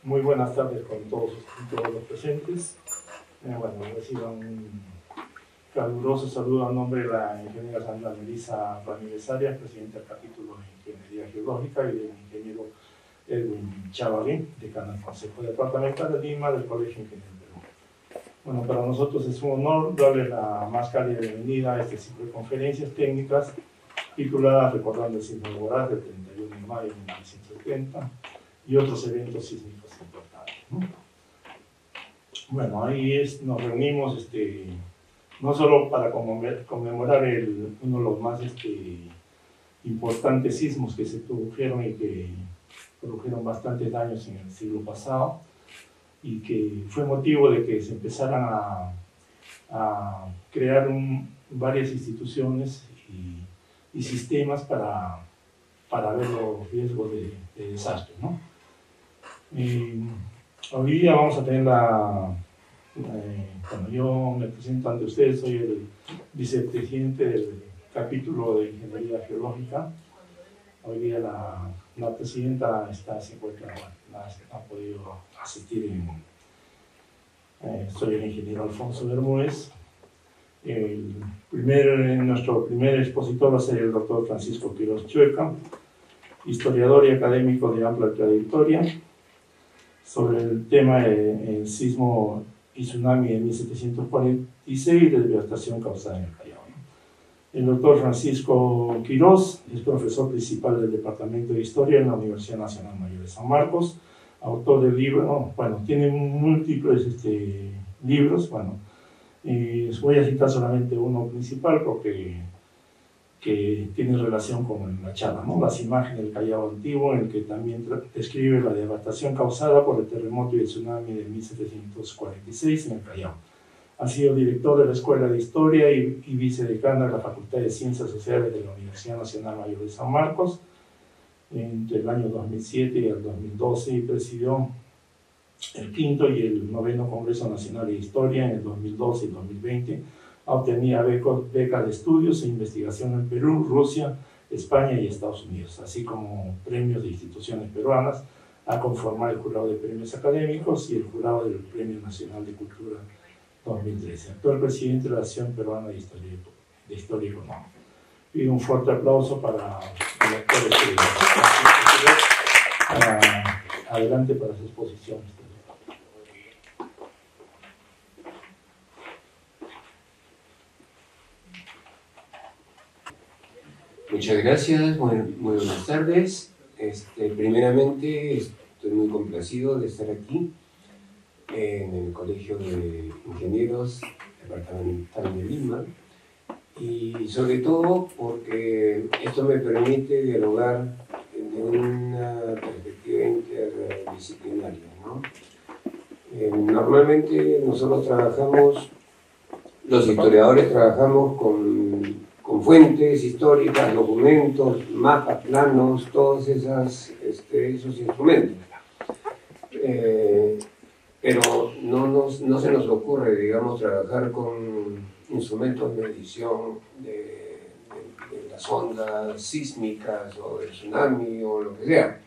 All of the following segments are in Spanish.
Muy buenas tardes con todos los presentes. Bueno, reciban un caluroso saludo a nombre de la ingeniera Sandra Melissa Ramírez Arias, presidenta del capítulo de Ingeniería Geológica, y del ingeniero Edwin Chavarín, decano del Consejo Departamental de Lima del Colegio Ingeniero Perú. Bueno, para nosotros es un honor darle la más cálida bienvenida a este ciclo de conferencias técnicas tituladas Recordando el Sismo de Huaraz del 31 de mayo de 1970 y otros eventos sísmicos importantes, ¿no? Bueno, ahí nos reunimos no solo para conmemorar uno de los más importantes sismos que se produjeron y que produjeron bastantes daños en el siglo pasado, y que fue motivo de que se empezaran a crear varias instituciones y sistemas para ver los riesgos de desastre, ¿no? Hoy día vamos a tener bueno, yo me presento ante ustedes, soy el vicepresidente del capítulo de Ingeniería Geológica. Hoy día la presidenta se encuentra, no ha podido asistir. Soy el ingeniero Alfonso Bermúdez. Nuestro primer expositor va a ser el doctor Francisco Quirós Chueca, historiador y académico de amplia trayectoria, sobre el tema del sismo y tsunami de 1746 y de devastación causada en el Callao. El doctor Francisco Quirós es profesor principal del Departamento de Historia en la Universidad Nacional Mayor de San Marcos, autor del libro, bueno, tiene múltiples libros, bueno, voy a citar solamente uno principal porque tiene relación con la charla, ¿no? Las imágenes del Callao antiguo, en el que también describe la devastación causada por el terremoto y el tsunami de 1746 en el Callao. Ha sido director de la Escuela de Historia y vicedecano de la Facultad de Ciencias Sociales de la Universidad Nacional Mayor de San Marcos entre el año 2007 y el 2012, y presidió el quinto y el noveno Congreso Nacional de Historia en el 2012 y 2020. Obtenía becas de estudios e investigación en Perú, Rusia, España y Estados Unidos, así como premios de instituciones peruanas, a conformar el jurado de premios académicos y el jurado del Premio Nacional de Cultura 2013. Actual presidente de la Asociación Peruana de Historia Económica. Pido un fuerte aplauso para el doctor adelante para su exposición. Muchas gracias, muy buenas tardes. Primeramente, estoy muy complacido de estar aquí en el Colegio de Ingenieros Departamental de Lima, y sobre todo porque esto me permite dialogar de una perspectiva interdisciplinaria, ¿no? Normalmente nosotros trabajamos, los historiadores trabajamos con fuentes históricas, documentos, mapas, planos, todos esos instrumentos. Pero no se nos ocurre, digamos, trabajar con instrumentos de medición de las ondas sísmicas o del tsunami o lo que sea.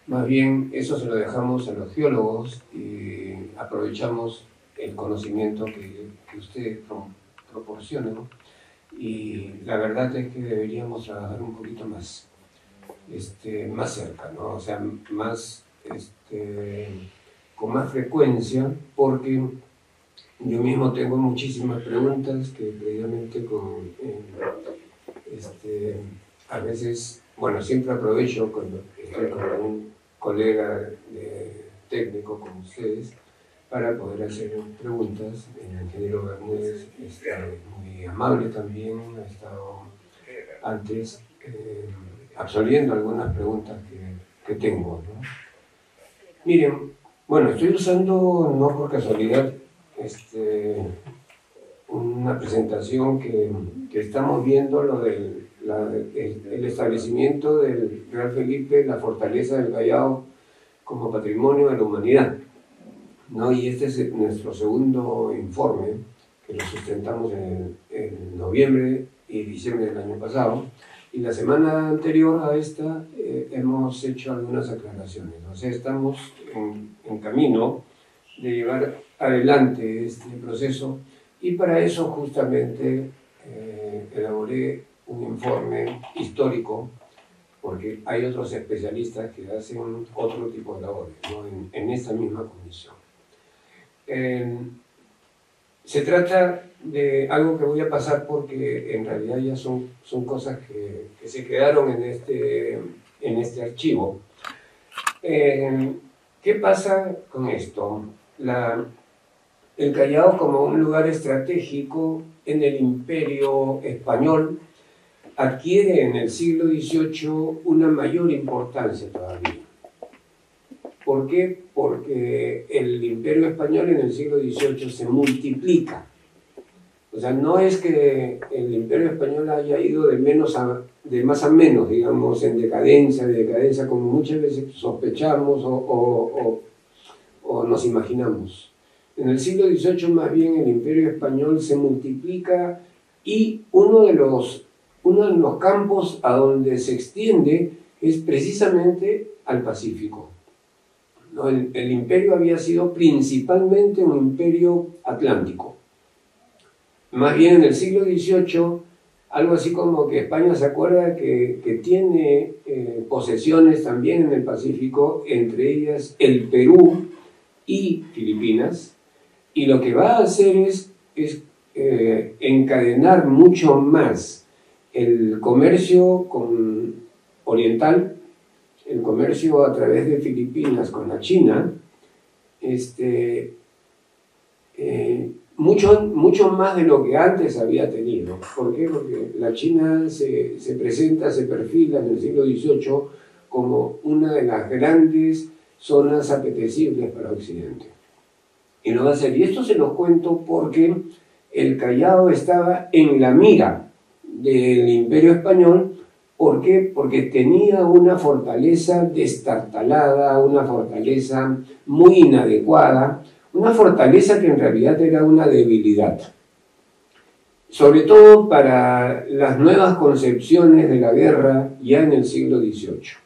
Más bien eso se lo dejamos a los geólogos y aprovechamos el conocimiento que ustedes proporcionan. Y la verdad es que deberíamos trabajar un poquito más cerca, ¿no? O sea, con más frecuencia, porque yo mismo tengo muchísimas preguntas que previamente a veces, bueno, siempre aprovecho cuando estoy con un colega técnico como ustedes para poder hacer preguntas. El ingeniero Bermúdez muy amable también, ha estado antes absolviendo algunas preguntas que tengo, ¿no? Miren, bueno, estoy usando, no por casualidad, una presentación que estamos viendo, lo del el establecimiento del Real Felipe, la fortaleza del Callao como patrimonio de la humanidad, ¿no? Y este es nuestro segundo informe, que lo sustentamos en noviembre y diciembre del año pasado, Y la semana anterior a esta hemos hecho algunas aclaraciones. O sea, estamos en camino de llevar adelante este proceso y para eso justamente elaboré un informe histórico, porque hay otros especialistas que hacen otro tipo de labores, ¿no? en esta misma comisión. Se trata de algo que voy a pasar porque en realidad ya son cosas que se quedaron en este archivo. ¿Qué pasa con esto? El Callao, como un lugar estratégico en el Imperio Español, adquiere en el siglo XVIII una mayor importancia todavía. ¿Por qué? Porque el Imperio Español en el siglo XVIII se multiplica. O sea, no es que el Imperio Español haya ido de más a menos, digamos, en decadencia, como muchas veces sospechamos o nos imaginamos. En el siglo XVIII, más bien, el Imperio Español se multiplica y uno de los campos a donde se extiende es precisamente al Pacífico. ¿No? El imperio había sido principalmente un imperio atlántico. Más bien en el siglo XVIII, algo así como que España se acuerda que tiene posesiones también en el Pacífico, entre ellas el Perú y Filipinas, y lo que va a hacer es encadenar mucho más el comercio oriental, el comercio a través de Filipinas con la China, mucho más de lo que antes había tenido. ¿Por qué? Porque la China se perfila en el siglo XVIII como una de las grandes zonas apetecibles para Occidente. Y lo va a hacer. Y esto se los cuento porque el Callao estaba en la mira del Imperio Español. ¿Por qué? Porque tenía una fortaleza destartalada, una fortaleza muy inadecuada, una fortaleza que en realidad era una debilidad. Sobre todo para las nuevas concepciones de la guerra ya en el siglo XVIII.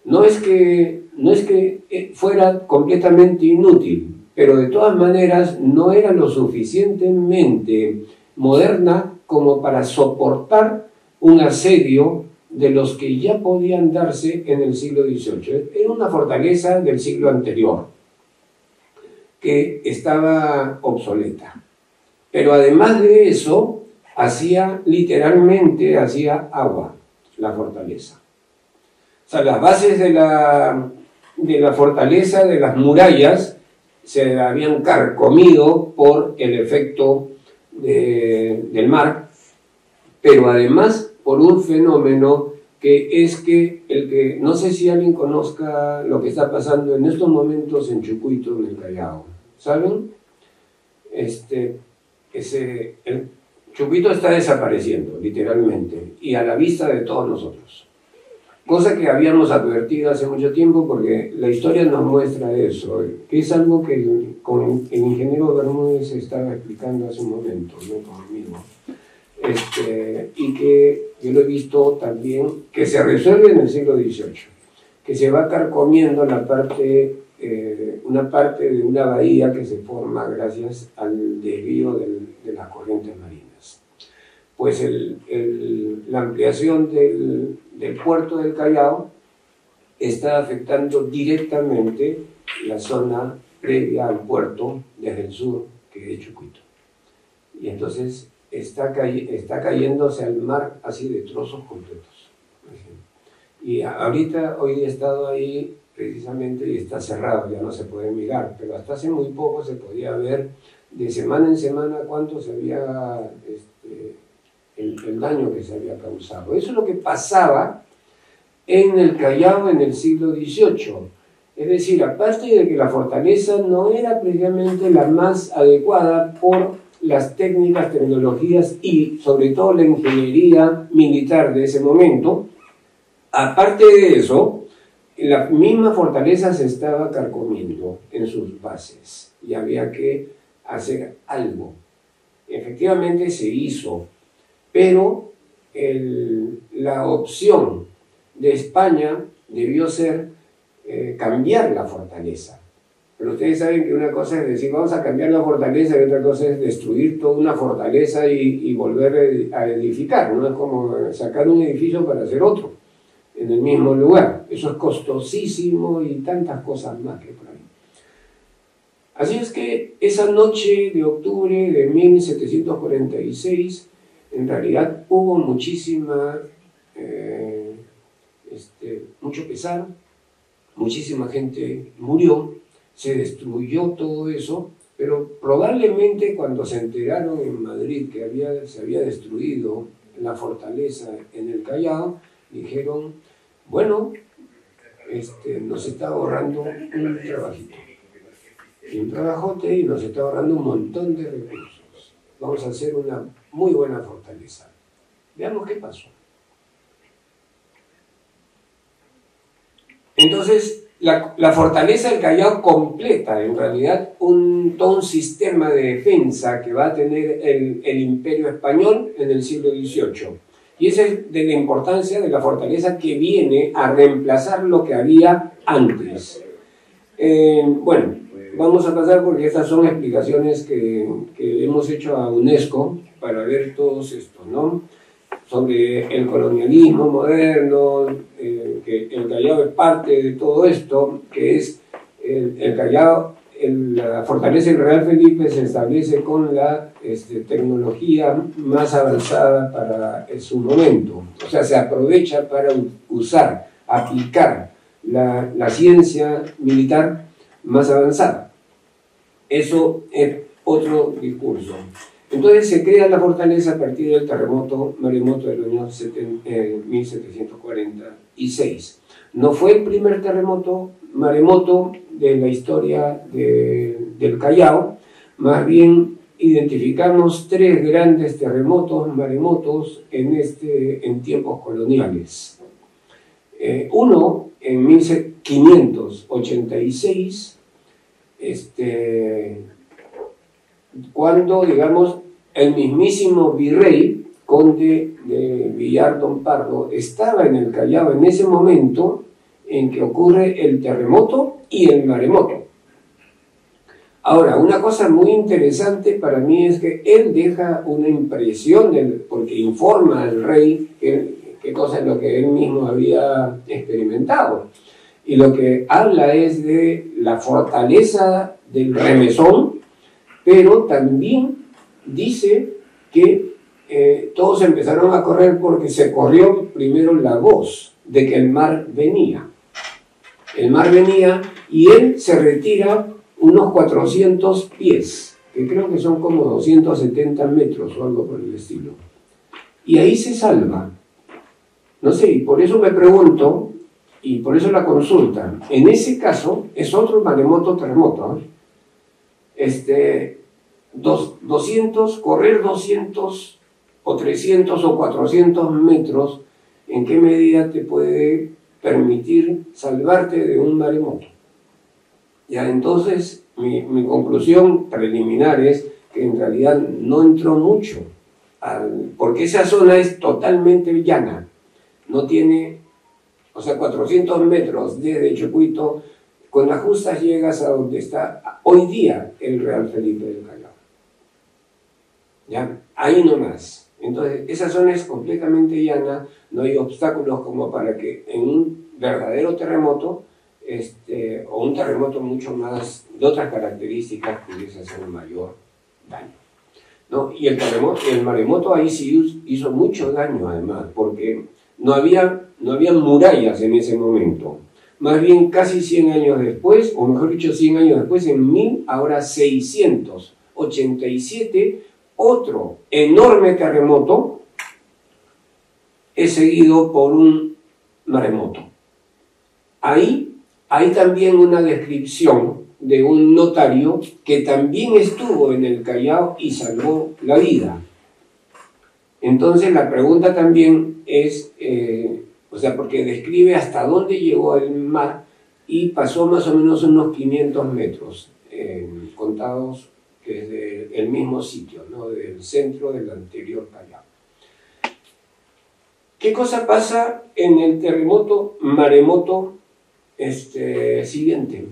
No es que fuera completamente inútil, pero de todas maneras no era lo suficientemente moderna como para soportar un asedio de los que ya podían darse en el siglo XVIII. Era una fortaleza del siglo anterior, que estaba obsoleta. Pero además de eso, literalmente hacía agua la fortaleza. O sea, las bases de la fortaleza, de las murallas, se habían carcomido por el efecto del mar, pero además por un fenómeno que es que no sé si alguien conozca lo que está pasando en estos momentos en Chucuito, en el Callao. ¿Saben? El Chucuito está desapareciendo, literalmente, y a la vista de todos nosotros. Cosa que habíamos advertido hace mucho tiempo, porque la historia nos muestra eso, que es algo que el ingeniero Bermúdez estaba explicando hace un momento, ¿no? Conmigo. Y que yo lo he visto también, que se resuelve en el siglo XVIII, que se va carcomiendo una parte de una bahía que se forma gracias al desvío de las corrientes marinas. Pues la ampliación del puerto del Callao está afectando directamente la zona previa al puerto desde el sur, que es Chucuito. Y entonces está cayéndose al mar así de trozos completos. Y ahorita, hoy he estado ahí precisamente y está cerrado, ya no se puede mirar, pero hasta hace muy poco se podía ver de semana en semana cuánto se había, el daño que se había causado. Eso es lo que pasaba en el Callao en el siglo XVIII. Es decir, aparte de que la fortaleza no era precisamente la más adecuada por las técnicas, tecnologías y sobre todo la ingeniería militar de ese momento, aparte de eso, la misma fortaleza se estaba carcomiendo en sus bases y había que hacer algo. Efectivamente se hizo, pero la opción de España debió ser cambiar la fortaleza. Pero ustedes saben que una cosa es decir, vamos a cambiar la fortaleza, y otra cosa es destruir toda una fortaleza y volver a edificar, ¿no? Es como sacar un edificio para hacer otro en el mismo lugar. Eso es costosísimo y tantas cosas más que por ahí. Así es que esa noche de octubre de 1746, en realidad hubo mucho pesar, muchísima gente murió, se destruyó todo eso, pero probablemente cuando se enteraron en Madrid que se había destruido la fortaleza en el Callao, dijeron, bueno, nos está ahorrando un trabajito, y un trabajote, y nos está ahorrando un montón de recursos. Vamos a hacer una muy buena fortaleza. Veamos qué pasó. Entonces, la fortaleza del Callao completa, en realidad, todo un sistema de defensa que va a tener el Imperio Español en el siglo XVIII. Y esa es de la importancia de la fortaleza que viene a reemplazar lo que había antes. Bueno, vamos a pasar porque estas son explicaciones que hemos hecho a UNESCO para ver todos estos, ¿no? Sobre el colonialismo moderno, que el Callao es parte de todo esto, que es el Callao, la fortaleza del Real Felipe se establece con la tecnología más avanzada para su momento. O sea, se aprovecha para usar, aplicar la ciencia militar más avanzada. Eso es otro discurso. Entonces se crea la fortaleza a partir del maremoto del año 1746. No fue el primer maremoto de la historia del Callao, más bien identificamos 3 grandes maremotos en tiempos coloniales. Uno en 1586, cuando, digamos, el mismísimo virrey, conde de Villar Don Pardo, estaba en el Callao en ese momento en que ocurre el terremoto y el maremoto. Ahora, una cosa muy interesante para mí es que él deja una impresión, porque informa al rey qué cosa es lo que él mismo había experimentado. Y lo que habla es de la fortaleza del remesón, pero también dice que todos empezaron a correr porque se corrió primero la voz de que el mar venía. El mar venía y él se retira unos 400 pies, que creo que son como 270 metros o algo por el estilo. Y ahí se salva. No sé, y por eso me pregunto, y por eso la consulta, en ese caso es otro maremoto-terremoto, correr 200 o 300 o 400 metros, ¿en qué medida te puede permitir salvarte de un maremoto? Ya, entonces, mi conclusión preliminar es que en realidad no entró mucho, porque esa zona es totalmente llana, no tiene, o sea, 400 metros desde Chucuito, con las justas llegas a donde está hoy día el Real Felipe del Callao. ¿Ya? Ahí nomás. Entonces, esa zona es completamente llana, no hay obstáculos como para que en un verdadero terremoto, o un terremoto mucho más de otras características, pudiese hacer un mayor daño, ¿no? Y el maremoto ahí sí hizo mucho daño además, porque no había murallas en ese momento. Más bien casi 100 años después, o mejor dicho 100 años después, en 1687, otro enorme terremoto es seguido por un maremoto. Ahí hay también una descripción de un notario que también estuvo en el Callao y salvó la vida. Entonces la pregunta también es, o sea, porque describe hasta dónde llegó el mar y pasó más o menos unos 500 metros, contados desde el mismo sitio, ¿no? Del centro del anterior Callao. ¿Qué cosa pasa en el terremoto, maremoto siguiente?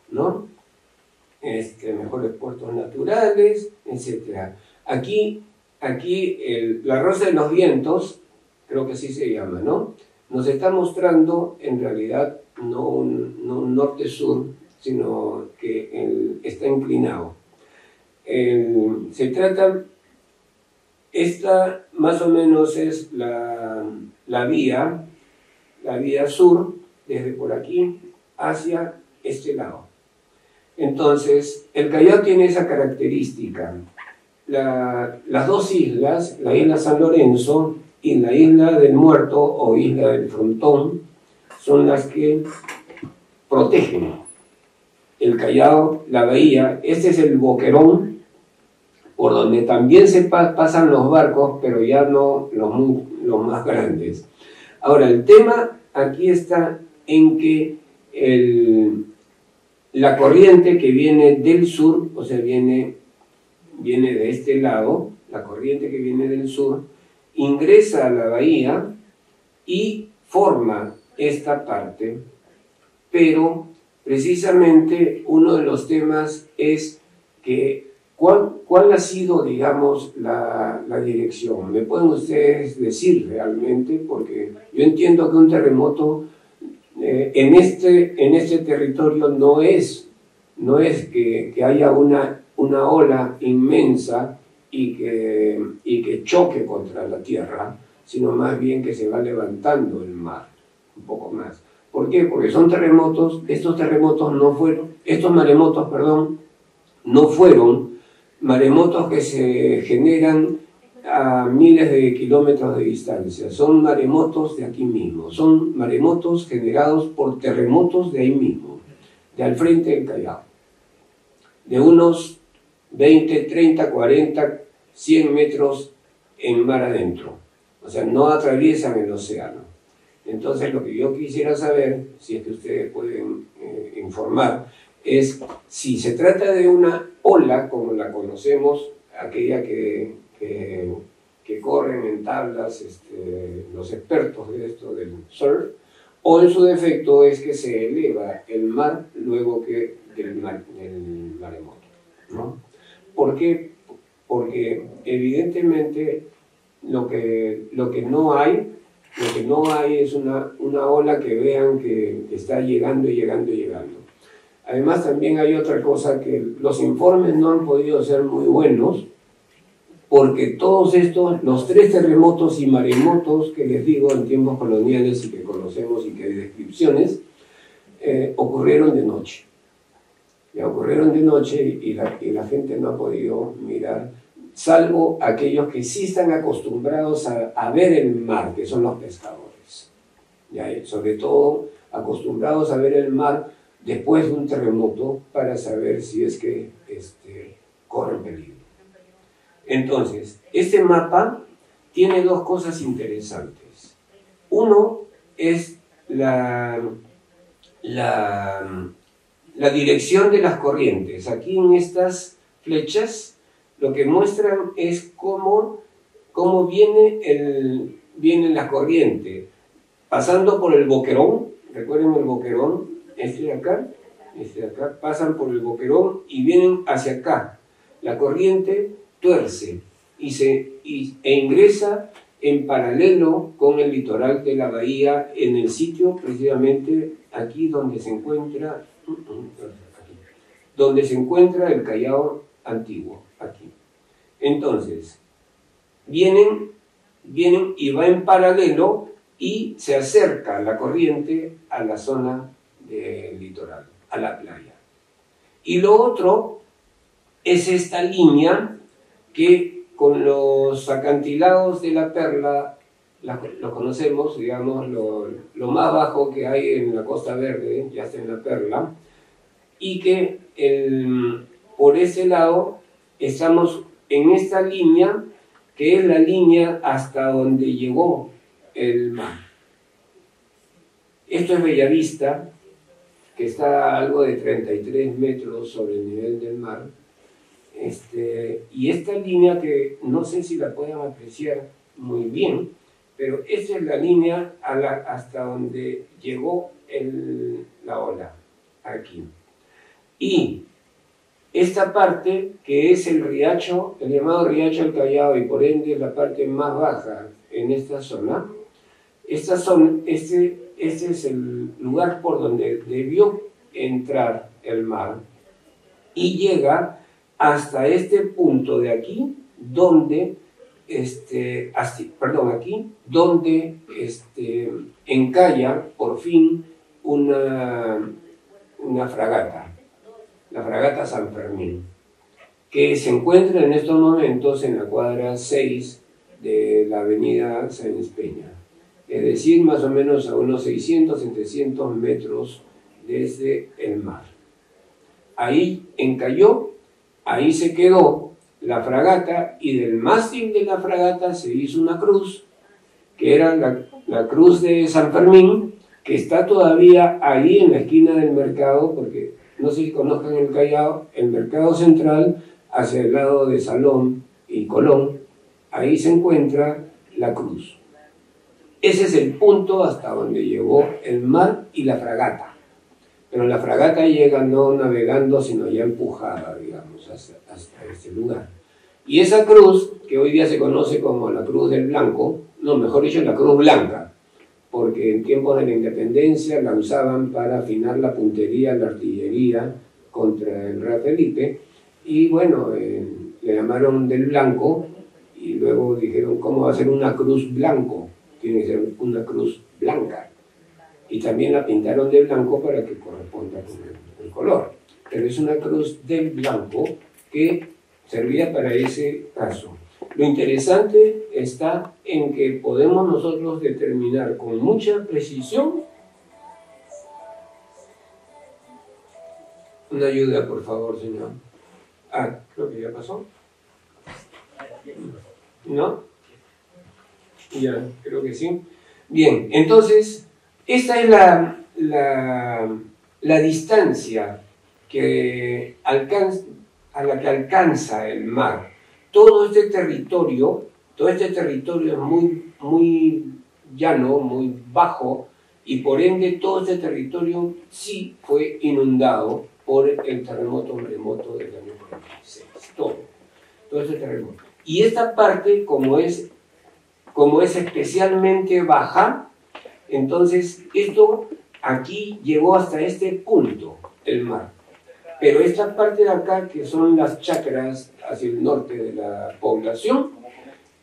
¿No? Mejores puertos naturales, etc. Aquí la Rosa de los Vientos, creo que así se llama, ¿no? Nos está mostrando en realidad no un norte-sur, sino que está inclinado. Se trata, esta más o menos es la vía sur, desde por aquí hacia este lado. Entonces, el Callao tiene esa característica. Las dos islas, la isla San Lorenzo y la isla del Muerto o isla del Frontón, son las que protegen el Callao, la bahía. Este es el boquerón, por donde también se pasan los barcos, pero ya no los más grandes. Ahora, el tema aquí está en que la corriente que viene del sur, o sea, viene de este lado, la corriente que viene del sur, ingresa a la bahía y forma esta parte, pero precisamente uno de los temas es que ¿cuál ha sido, digamos, la dirección? ¿Me pueden ustedes decir realmente? Porque yo entiendo que un terremoto en este territorio no es que haya una ola inmensa y que choque contra la tierra, sino más bien que se va levantando el mar, un poco más. ¿Por qué? Porque son terremotos, estos maremotos, no fueron maremotos que se generan a miles de kilómetros de distancia, son maremotos de aquí mismo, son maremotos generados por terremotos de ahí mismo, de al frente del Callao, de unos 20, 30, 40, 100 metros en mar adentro, o sea, no atraviesan el océano. Entonces, lo que yo quisiera saber, si es que ustedes pueden informar, es si se trata de una ola, como la conocemos, aquella que corren en tablas los expertos de esto del surf, o en su defecto es que se eleva el mar luego que del maremoto, ¿no? ¿Por qué? Porque evidentemente lo que no hay es una ola que vean que está llegando. Además también hay otra cosa, que los informes no han podido ser muy buenos, porque todos estos, los 3 terremotos y maremotos que les digo en tiempos coloniales y que conocemos y que hay descripciones, ocurrieron de noche. Ya ocurrieron de noche y la gente no ha podido mirar, salvo aquellos que sí están acostumbrados a ver el mar, que son los pescadores. Ya, sobre todo acostumbrados a ver el mar después de un terremoto para saber si es que corre peligro. Entonces, este mapa tiene 2 cosas interesantes. Uno es la dirección de las corrientes. Aquí en estas flechas lo que muestran es cómo viene la corriente, pasando por el boquerón. Recuerden el boquerón, este de acá, pasan por el boquerón y vienen hacia acá. La corriente tuerce e ingresa en paralelo con el litoral de la bahía, en el sitio precisamente aquí donde se encuentra el Callao antiguo, aquí. Entonces, vienen y va en paralelo y se acerca la corriente a la zona del litoral, a la playa. Y lo otro es esta línea que con los acantilados de la Perla, lo conocemos, digamos, lo más bajo que hay en la Costa Verde, ya está en la Perla, y que por ese lado estamos en esta línea, que es la línea hasta donde llegó el mar. Esto es Bellavista, que está a algo de 33 metros sobre el nivel del mar. Y esta línea, que no sé si la pueden apreciar muy bien, Pero esa es la línea hasta donde llegó la ola, aquí. Y esta parte, que es el riacho, el llamado Riacho del Callao, y por ende la parte más baja en esta zona, este es el lugar por donde debió entrar el mar, y llega hasta este punto de aquí, donde encalla por fin una fragata, la fragata San Fermín, que se encuentra en estos momentos en la cuadra 6 de la avenida Sáenz Peña, es decir, más o menos a unos 600-700 metros desde el mar. Ahí encalló, ahí se quedó la fragata, y del mástil de la fragata se hizo una cruz, que era la cruz de San Fermín, que está todavía ahí en la esquina del mercado, porque no sé si conozcan el Callao, el mercado central, hacia el lado de Salón y Colón, ahí se encuentra la cruz. Ese es el punto hasta donde llegó el mar y la fragata. Pero la fragata llega no navegando, sino ya empujada, digamos, hasta este lugar. Y esa cruz, que hoy día se conoce como la Cruz del Blanco, no, mejor dicho, la Cruz Blanca, porque en tiempos de la independencia la usaban para afinar la puntería, la artillería contra el rey Felipe, y bueno, le llamaron del Blanco, y luego dijeron, ¿cómo va a ser una cruz blanco? Tiene que ser una cruz blanca. Y también la pintaron de blanco para que corresponda con el color. Pero es una cruz del blanco que servía para ese caso. Lo interesante está en que podemos nosotros determinar con mucha precisión. Una ayuda, por favor, señor. Ah, creo que ya pasó. ¿No? Ya, creo que sí. Bien, entonces, esta es la distancia a la que alcanza el mar. Todo este territorio es muy llano, muy bajo, y por ende todo este territorio sí fue inundado por el terremoto maremoto del año 46. Todo este terremoto. Y esta parte, como es especialmente baja, entonces esto aquí llegó hasta este punto, el mar. Pero esta parte de acá, que son las chacras hacia el norte de la población,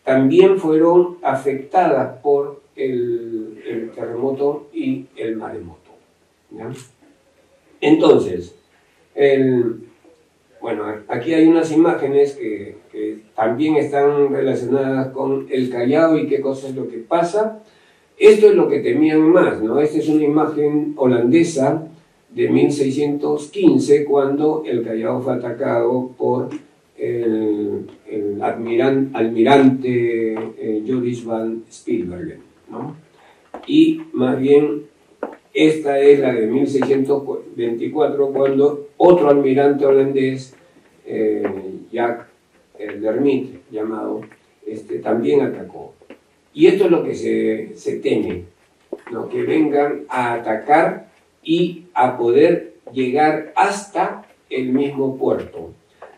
también fueron afectadas por el terremoto y el maremoto, ¿ya? Entonces, bueno, aquí hay unas imágenes que también están relacionadas con el Callao y qué cosa es lo que pasa. Esto es lo que temían más, ¿no? Esta es una imagen holandesa de 1615, cuando el Callao fue atacado por el almirante Joris van Spilbergen, ¿no? Y más bien esta es la de 1624, cuando otro almirante holandés, Jack Dermit, llamado, también atacó. Y esto es lo que se teme, ¿no? Que vengan a atacar y a poder llegar hasta el mismo puerto.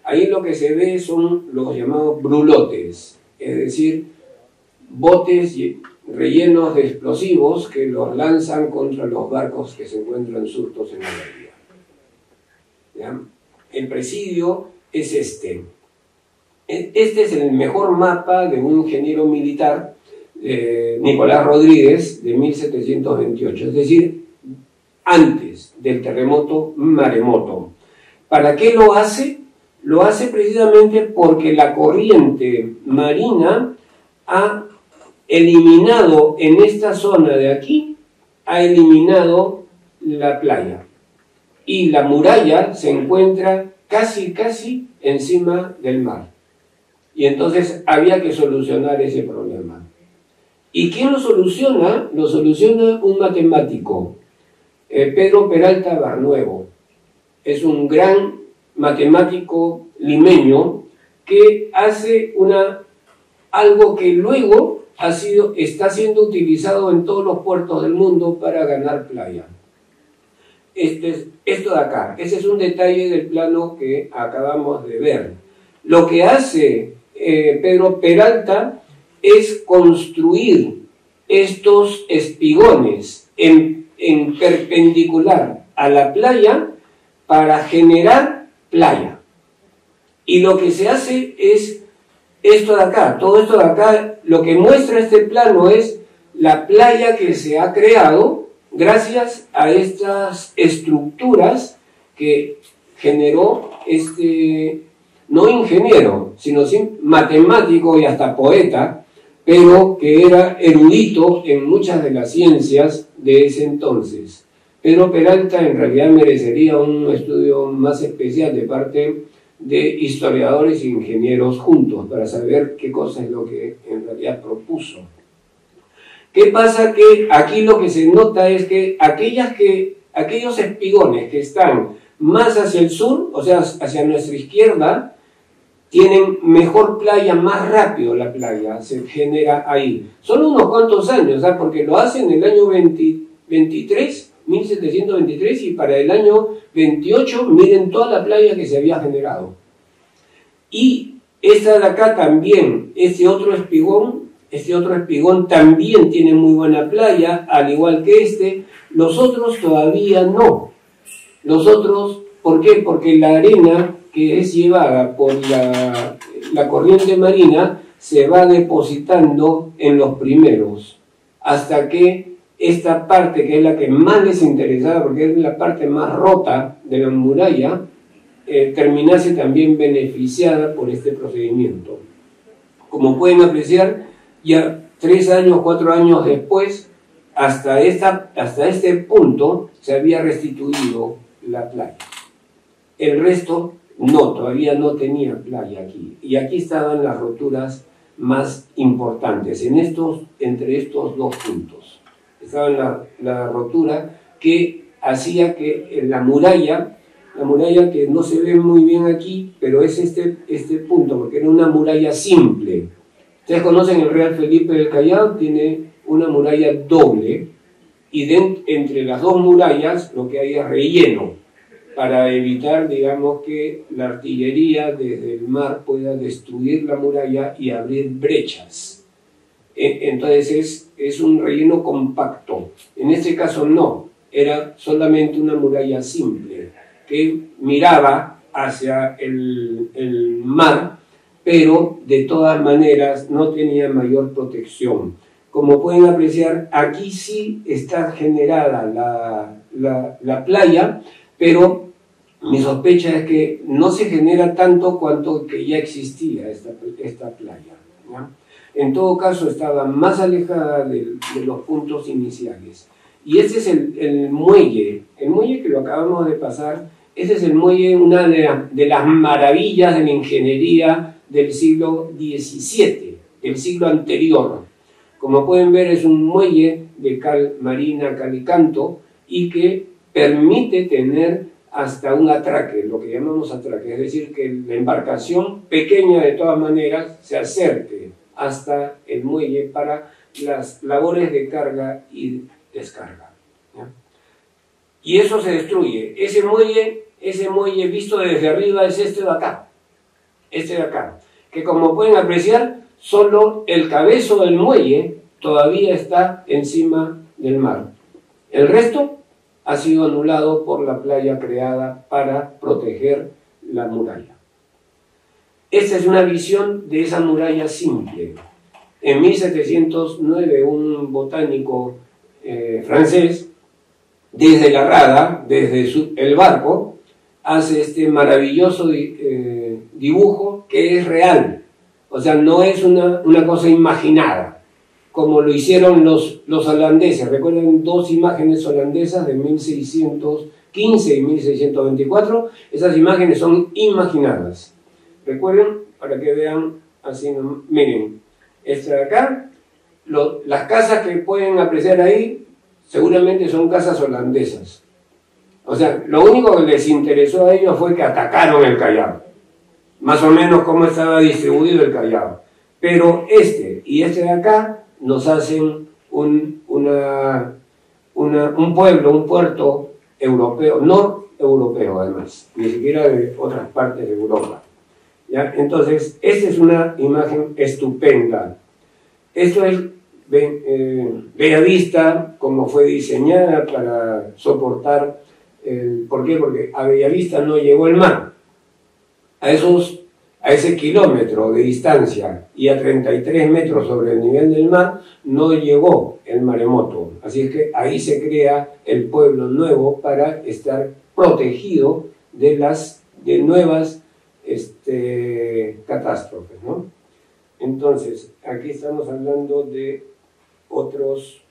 Ahí lo que se ve son los llamados brulotes, es decir, botes rellenos de explosivos que los lanzan contra los barcos que se encuentran surtos en la bahía. ¿Ya? El presidio es este. Este es el mejor mapa de un ingeniero militar, Nicolás Rodríguez, de 1728, es decir, antes del terremoto maremoto. ¿Para qué lo hace? Lo hace precisamente porque la corriente marina ha eliminado en esta zona de aquí, ha eliminado la playa. Y la muralla se encuentra casi encima del mar. Y entonces había que solucionar ese problema. ¿Y quién lo soluciona? Lo soluciona un matemático, Pedro Peralta Barnuevo. Es un gran matemático limeño que hace algo que luego está siendo utilizado en todos los puertos del mundo para ganar playa. Esto de acá, ese es un detalle del plano que acabamos de ver. Lo que hace Pedro Peralta es construir estos espigones en perpendicular a la playa para generar playa. Y lo que se hace es esto de acá, todo esto de acá, lo que muestra este plano es la playa que se ha creado gracias a estas estructuras que generó no ingeniero, sino matemático y hasta poeta, pero que era erudito en muchas de las ciencias de ese entonces. Pedro Peralta en realidad merecería un estudio más especial de parte de historiadores e ingenieros juntos para saber qué cosa es lo que en realidad propuso. ¿Qué pasa? Que aquí lo que se nota es que aquellos espigones que están más hacia el sur, o sea, hacia nuestra izquierda, tienen mejor playa, más rápido la playa se genera ahí. Son unos cuantos años, ¿sabes? Porque lo hacen en el año 1723, y para el año 28, miren toda la playa que se había generado. Y esta de acá también, este otro espigón también tiene muy buena playa, al igual que este. Los otros todavía no. Los otros, ¿por qué? Porque la arena que es llevada por la corriente marina se va depositando en los primeros, hasta que esta parte, que es la que más les interesaba, porque es la parte más rota de la muralla, terminase también beneficiada por este procedimiento. Como pueden apreciar, ya 3 años, 4 años después, hasta este punto se había restituido la playa. El resto no, todavía no tenía playa aquí. Y aquí estaban las roturas más importantes, entre estos dos puntos. Estaba la rotura que hacía que la muralla que no se ve muy bien aquí, pero es este punto, porque era una muralla simple. Ustedes conocen el Real Felipe del Callao, tiene una muralla doble, y entre las dos murallas lo que hay es relleno, para evitar, digamos, que la artillería desde el mar pueda destruir la muralla y abrir brechas. Entonces es un relleno compacto. En este caso no, era solamente una muralla simple que miraba hacia el mar, pero de todas maneras no tenía mayor protección. Como pueden apreciar, aquí sí está generada la playa, pero mi sospecha es que no se genera tanto cuanto que ya existía esta playa, ¿ya? En todo caso estaba más alejada de los puntos iniciales. Y ese es el muelle que lo acabamos de pasar. Ese es el muelle, una de las maravillas de la ingeniería del siglo XVII, el siglo anterior. Como pueden ver, es un muelle de cal marina, cal y canto, y que permite tener hasta un atraque, lo que llamamos atraque, es decir, que la embarcación pequeña de todas maneras se acerque hasta el muelle para las labores de carga y descarga, ¿ya? Y eso se destruye. Ese muelle visto desde arriba es este de acá, que como pueden apreciar, solo el cabezo del muelle todavía está encima del mar. El resto ha sido anulado por la playa creada para proteger la muralla. Esta es una visión de esa muralla simple. En 1709, un botánico francés, desde la rada, desde el barco, hace este maravilloso dibujo que es real. O sea, no es una cosa imaginada, como lo hicieron los holandeses. Recuerden 2 imágenes holandesas de 1615 y 1624. Esas imágenes son imaginadas. Recuerden, para que vean así, miren, esta de acá, las casas que pueden apreciar ahí, seguramente son casas holandesas. O sea, lo único que les interesó a ellos fue que atacaron el Callao. Más o menos cómo estaba distribuido el Callao. Pero este y este de acá nos hacen un pueblo, un puerto europeo, no europeo además, ni siquiera de otras partes de Europa. ¿Ya? Entonces, esta es una imagen estupenda. Esto es Bellavista, como fue diseñada para soportar ¿por qué? Porque a Bellavista no llegó el mar. A ese kilómetro de distancia y a 33 metros sobre el nivel del mar no llegó el maremoto. Así es que ahí se crea el pueblo nuevo para estar protegido de nuevas catástrofes, ¿no? Entonces, aquí estamos hablando de otros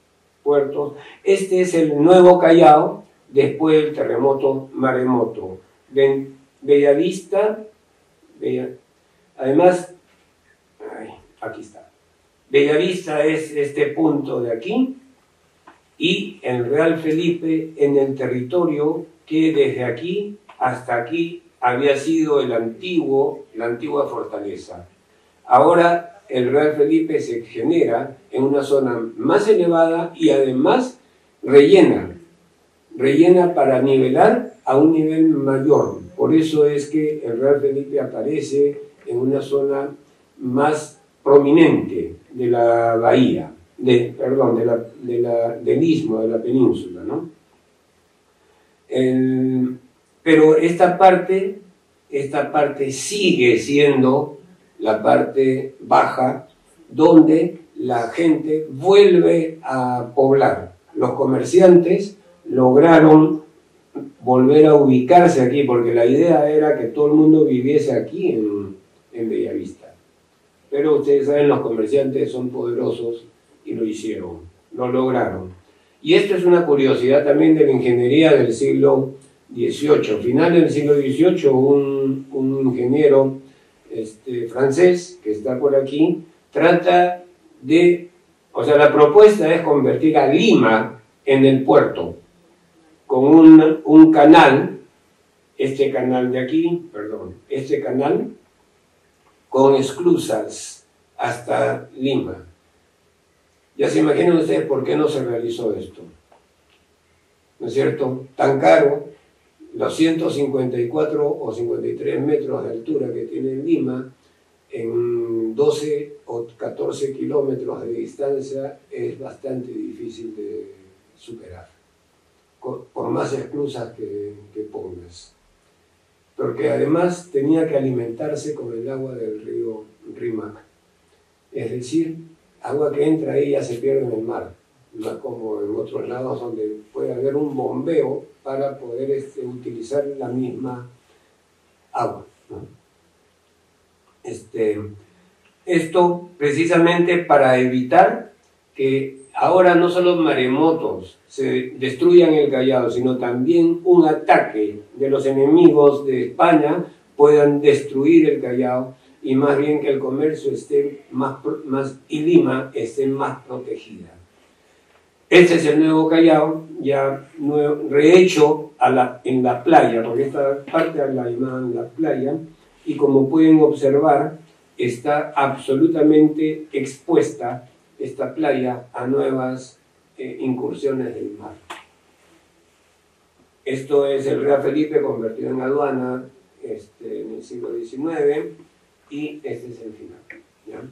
puertos. Este es el nuevo Callao después del terremoto maremoto. Bellavista, además, aquí está. Bellavista es este punto de aquí y el Real Felipe en el territorio que desde aquí hasta aquí había sido la antigua fortaleza. Ahora el Real Felipe se genera en una zona más elevada y además rellena para nivelar a un nivel mayor. Por eso es que el Real Felipe aparece en una zona más prominente de la bahía, del istmo, de la península, ¿no? Pero esta parte sigue siendo la parte baja donde la gente vuelve a poblar. Los comerciantes lograron volver a ubicarse aquí, porque la idea era que todo el mundo viviese aquí en Bellavista. Pero ustedes saben, los comerciantes son poderosos y lo hicieron, lo lograron. Y esto es una curiosidad también de la ingeniería del siglo XVIII. Final del siglo XVIII, un ingeniero francés que está por aquí, la propuesta es convertir a Lima en el puerto, con un canal, este canal con esclusas hasta Lima. Ya se imaginan ustedes por qué no se realizó esto, ¿no es cierto? Tan caro, los 154 o 53 metros de altura que tiene Lima, en 12 o 14 kilómetros de distancia, es bastante difícil de superar, por más esclusas que pongas. Porque además tenía que alimentarse con el agua del río Rímac, es decir, agua que entra ahí ya se pierde en el mar, no es como en otros lados donde puede haber un bombeo para poder utilizar la misma agua, ¿no? Esto precisamente para evitar que ahora no solo maremotos se destruyan el Callao, sino también un ataque de los enemigos de España puedan destruir el Callao, y más bien que el comercio esté y Lima esté más protegida. Este es el nuevo Callao, ya rehecho en la playa, porque esta parte la llaman la playa, y como pueden observar, está absolutamente expuesta esta playa a nuevas incursiones del mar. Esto es el Real Felipe convertido en aduana en el siglo XIX, y este es el final, ¿ya?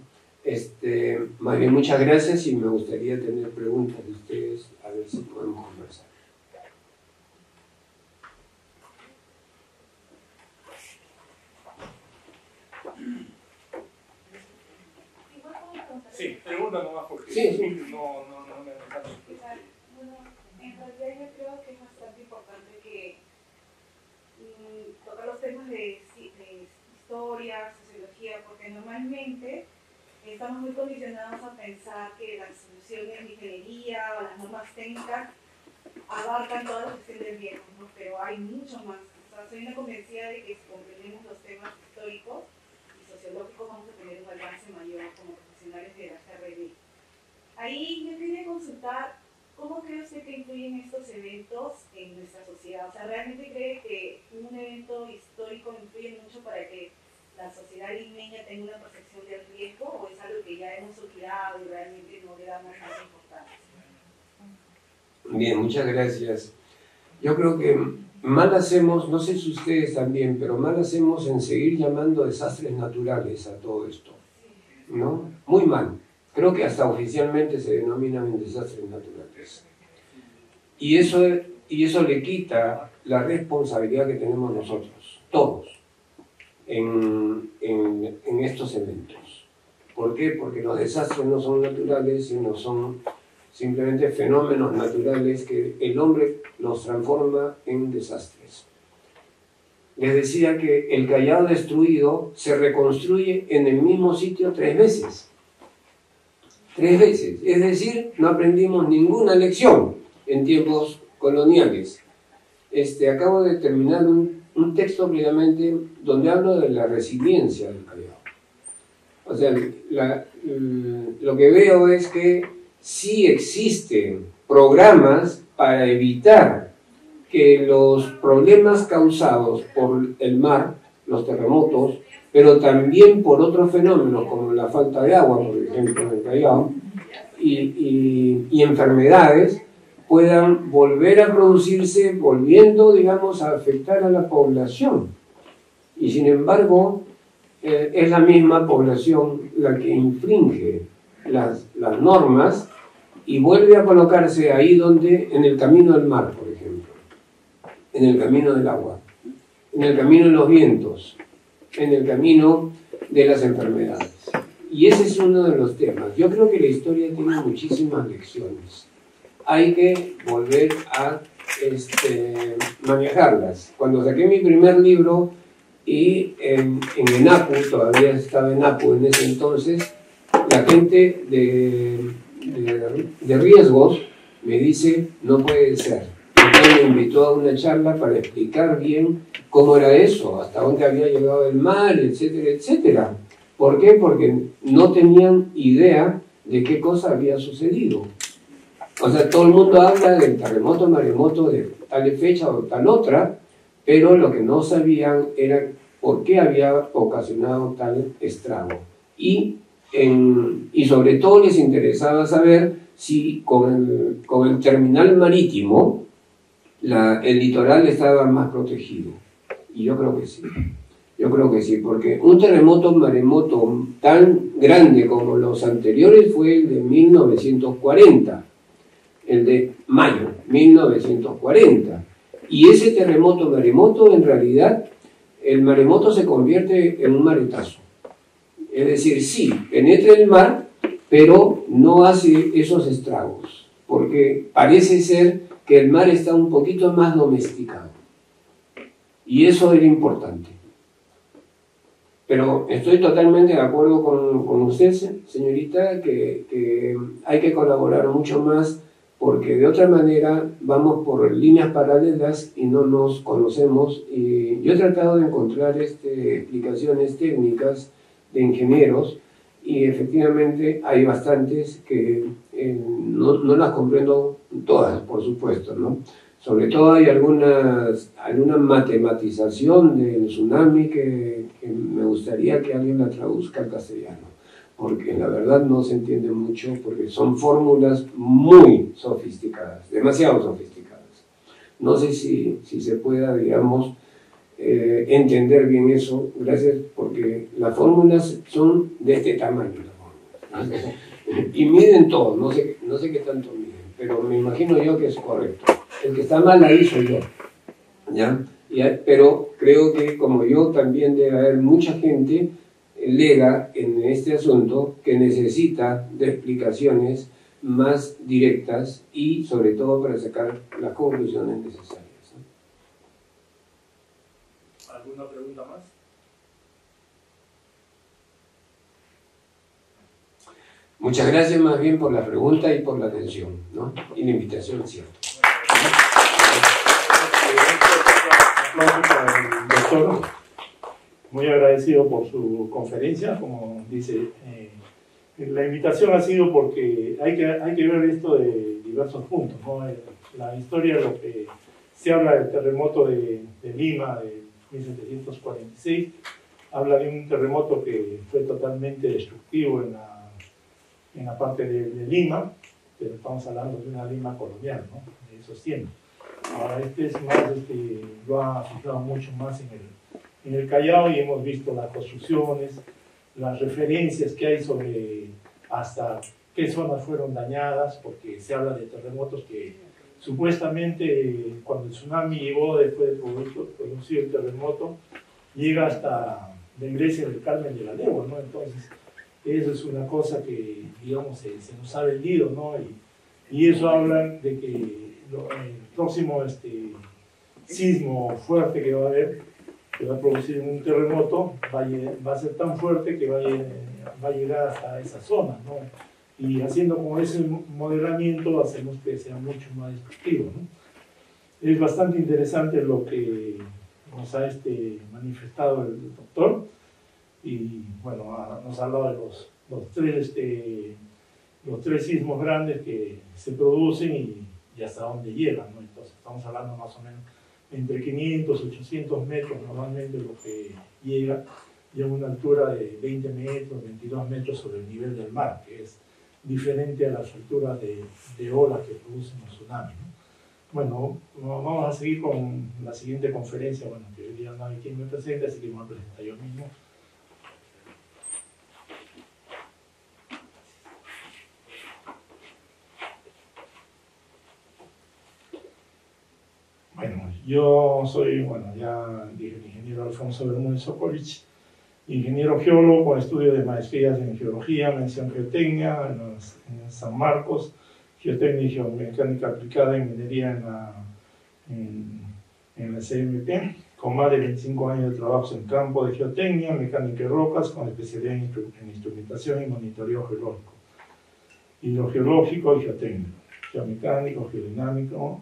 Más bien, muchas gracias, y me gustaría tener preguntas de ustedes, a ver si podemos conversar. Sí, pregunta nomás porque sí. No me dejaron. Bueno, en realidad yo creo que es bastante importante que tocar los temas de historia, sociología, porque normalmente estamos muy condicionados a pensar que las soluciones de ingeniería o las normas técnicas abarcan todas las cuestiones viejas, ¿no? Pero hay mucho más. O sea, soy una convencida de que si comprendemos los temas históricos y sociológicos vamos a tener un alcance mayor como profesionales de la GRD. Ahí yo quería consultar, ¿cómo cree usted que influyen estos eventos en nuestra sociedad? O sea, ¿realmente cree que un evento histórico influye mucho para que la sociedad limeña tenga una percepción del riesgo o es algo que ya hemos olvidado y realmente no le damos tanta importancia? Bien, muchas gracias. Yo creo que mal hacemos, no sé si ustedes también, pero mal hacemos en seguir llamando desastres naturales a todo esto, ¿no? Muy mal. Creo que hasta oficialmente se denominan desastres naturales. Y eso le quita la responsabilidad que tenemos nosotros, todos, en estos eventos. ¿Por qué? Porque los desastres no son naturales, sino son simplemente fenómenos naturales que el hombre los transforma en desastres. Les decía que el Callao destruido se reconstruye en el mismo sitio 3 veces. 3 veces. Es decir, no aprendimos ninguna lección en tiempos coloniales. Acabo de terminar un texto previamente donde hablo de la resiliencia del Callao. O sea, lo que veo es que sí existen programas para evitar que los problemas causados por el mar, los terremotos, pero también por otros fenómenos como la falta de agua, por ejemplo, en el Callao, y enfermedades, puedan volver a producirse, volviendo, digamos, a afectar a la población. Y sin embargo, es la misma población la que infringe las normas y vuelve a colocarse ahí donde, en el camino del mar, por ejemplo, en el camino del agua, en el camino de los vientos, en el camino de las enfermedades. Y ese es uno de los temas. Yo creo que la historia tiene muchísimas lecciones. Hay que volver a manejarlas. Cuando saqué mi primer libro y en ENAPU, todavía estaba ENAPU en ese entonces, la gente de riesgos me dice, no puede ser. Entonces me invitó a una charla para explicar bien cómo era eso, hasta dónde había llegado el mar, etcétera, etcétera. ¿Por qué? Porque no tenían idea de qué cosa había sucedido. O sea, todo el mundo habla del terremoto, maremoto de tal fecha o tal otra, pero lo que no sabían era por qué había ocasionado tal estrago. Y sobre todo les interesaba saber si con el terminal marítimo el litoral estaba más protegido. Y yo creo que sí. Yo creo que sí, porque un terremoto, maremoto tan grande como los anteriores fue el de 1940, el de mayo 1940. Y ese terremoto, maremoto, en realidad, el maremoto se convierte en un maretazo. Es decir, sí, penetra el mar, pero no hace esos estragos, porque parece ser que el mar está un poquito más domesticado. Y eso era importante. Pero estoy totalmente de acuerdo con usted, señorita, que hay que colaborar mucho más, porque de otra manera vamos por líneas paralelas y no nos conocemos. Y yo he tratado de encontrar explicaciones técnicas de ingenieros y efectivamente hay bastantes que no las comprendo todas, por supuesto, ¿no? Sobre todo hay alguna matematización del tsunami que me gustaría que alguien la traduzca al castellano, porque la verdad no se entiende mucho, porque son fórmulas muy sofisticadas, demasiado sofisticadas. No sé si se pueda, digamos, entender bien eso, gracias, porque las fórmulas son de este tamaño, y miden todo, no sé qué tanto miden, pero me imagino yo que es correcto. El que está mal ahí soy yo, ¿ya? Pero creo que como yo también debe haber mucha gente lega en este asunto que necesita de explicaciones más directas y sobre todo para sacar las conclusiones necesarias. ¿Alguna pregunta más? Muchas gracias más bien por la pregunta y por la atención, ¿no? Y la invitación, ¿cierto? Doctor, muy agradecido por su conferencia. Como dice, la invitación ha sido porque hay que ver esto de diversos puntos, ¿no? La historia, lo que se habla del terremoto de Lima de 1746, habla de un terremoto que fue totalmente destructivo en la parte de Lima, pero estamos hablando de una Lima colonial, ¿no? De esos tiempos. Ahora este es más, lo ha fijado mucho más en el Callao, y hemos visto las construcciones, las referencias que hay sobre hasta qué zonas fueron dañadas, porque se habla de terremotos que supuestamente cuando el tsunami llegó después de producir el terremoto, llega hasta la iglesia del Carmen de la Legua, ¿no? Entonces, eso es una cosa que, digamos, se nos ha vendido, ¿no? Y eso habla de que el próximo sismo fuerte que va a haber, que va a producir un terremoto, va a ser tan fuerte que va a llegar hasta esa zona, ¿no? Y haciendo como ese modelamiento hacemos que sea mucho más destructivo, ¿no? Es bastante interesante lo que nos ha manifestado el doctor, y bueno, nos ha hablado de los tres sismos grandes que se producen y hasta dónde llegan, ¿no? Entonces estamos hablando más o menos entre 500 y 800 metros normalmente lo que llega, y a una altura de 20 metros, 22 metros sobre el nivel del mar, que es diferente a las alturas de olas que producen los tsunamis, ¿no? Bueno, vamos a seguir con la siguiente conferencia, bueno, que hoy día no hay quien me presente, así que me voy a presentar yo mismo. Bueno, yo soy, bueno, ya dije, el ingeniero Alfonso Bermúdez Sokolic, ingeniero geólogo con estudio de maestrías en geología, mención geotecnia en San Marcos, geotecnia y geomecánica aplicada en minería en la CMP, con más de 25 años de trabajo en campo de geotecnia, mecánica de rocas, con especialidad en instrumentación y monitoreo geológico, hidrogeológico y geotécnico, geomecánico, geodinámico,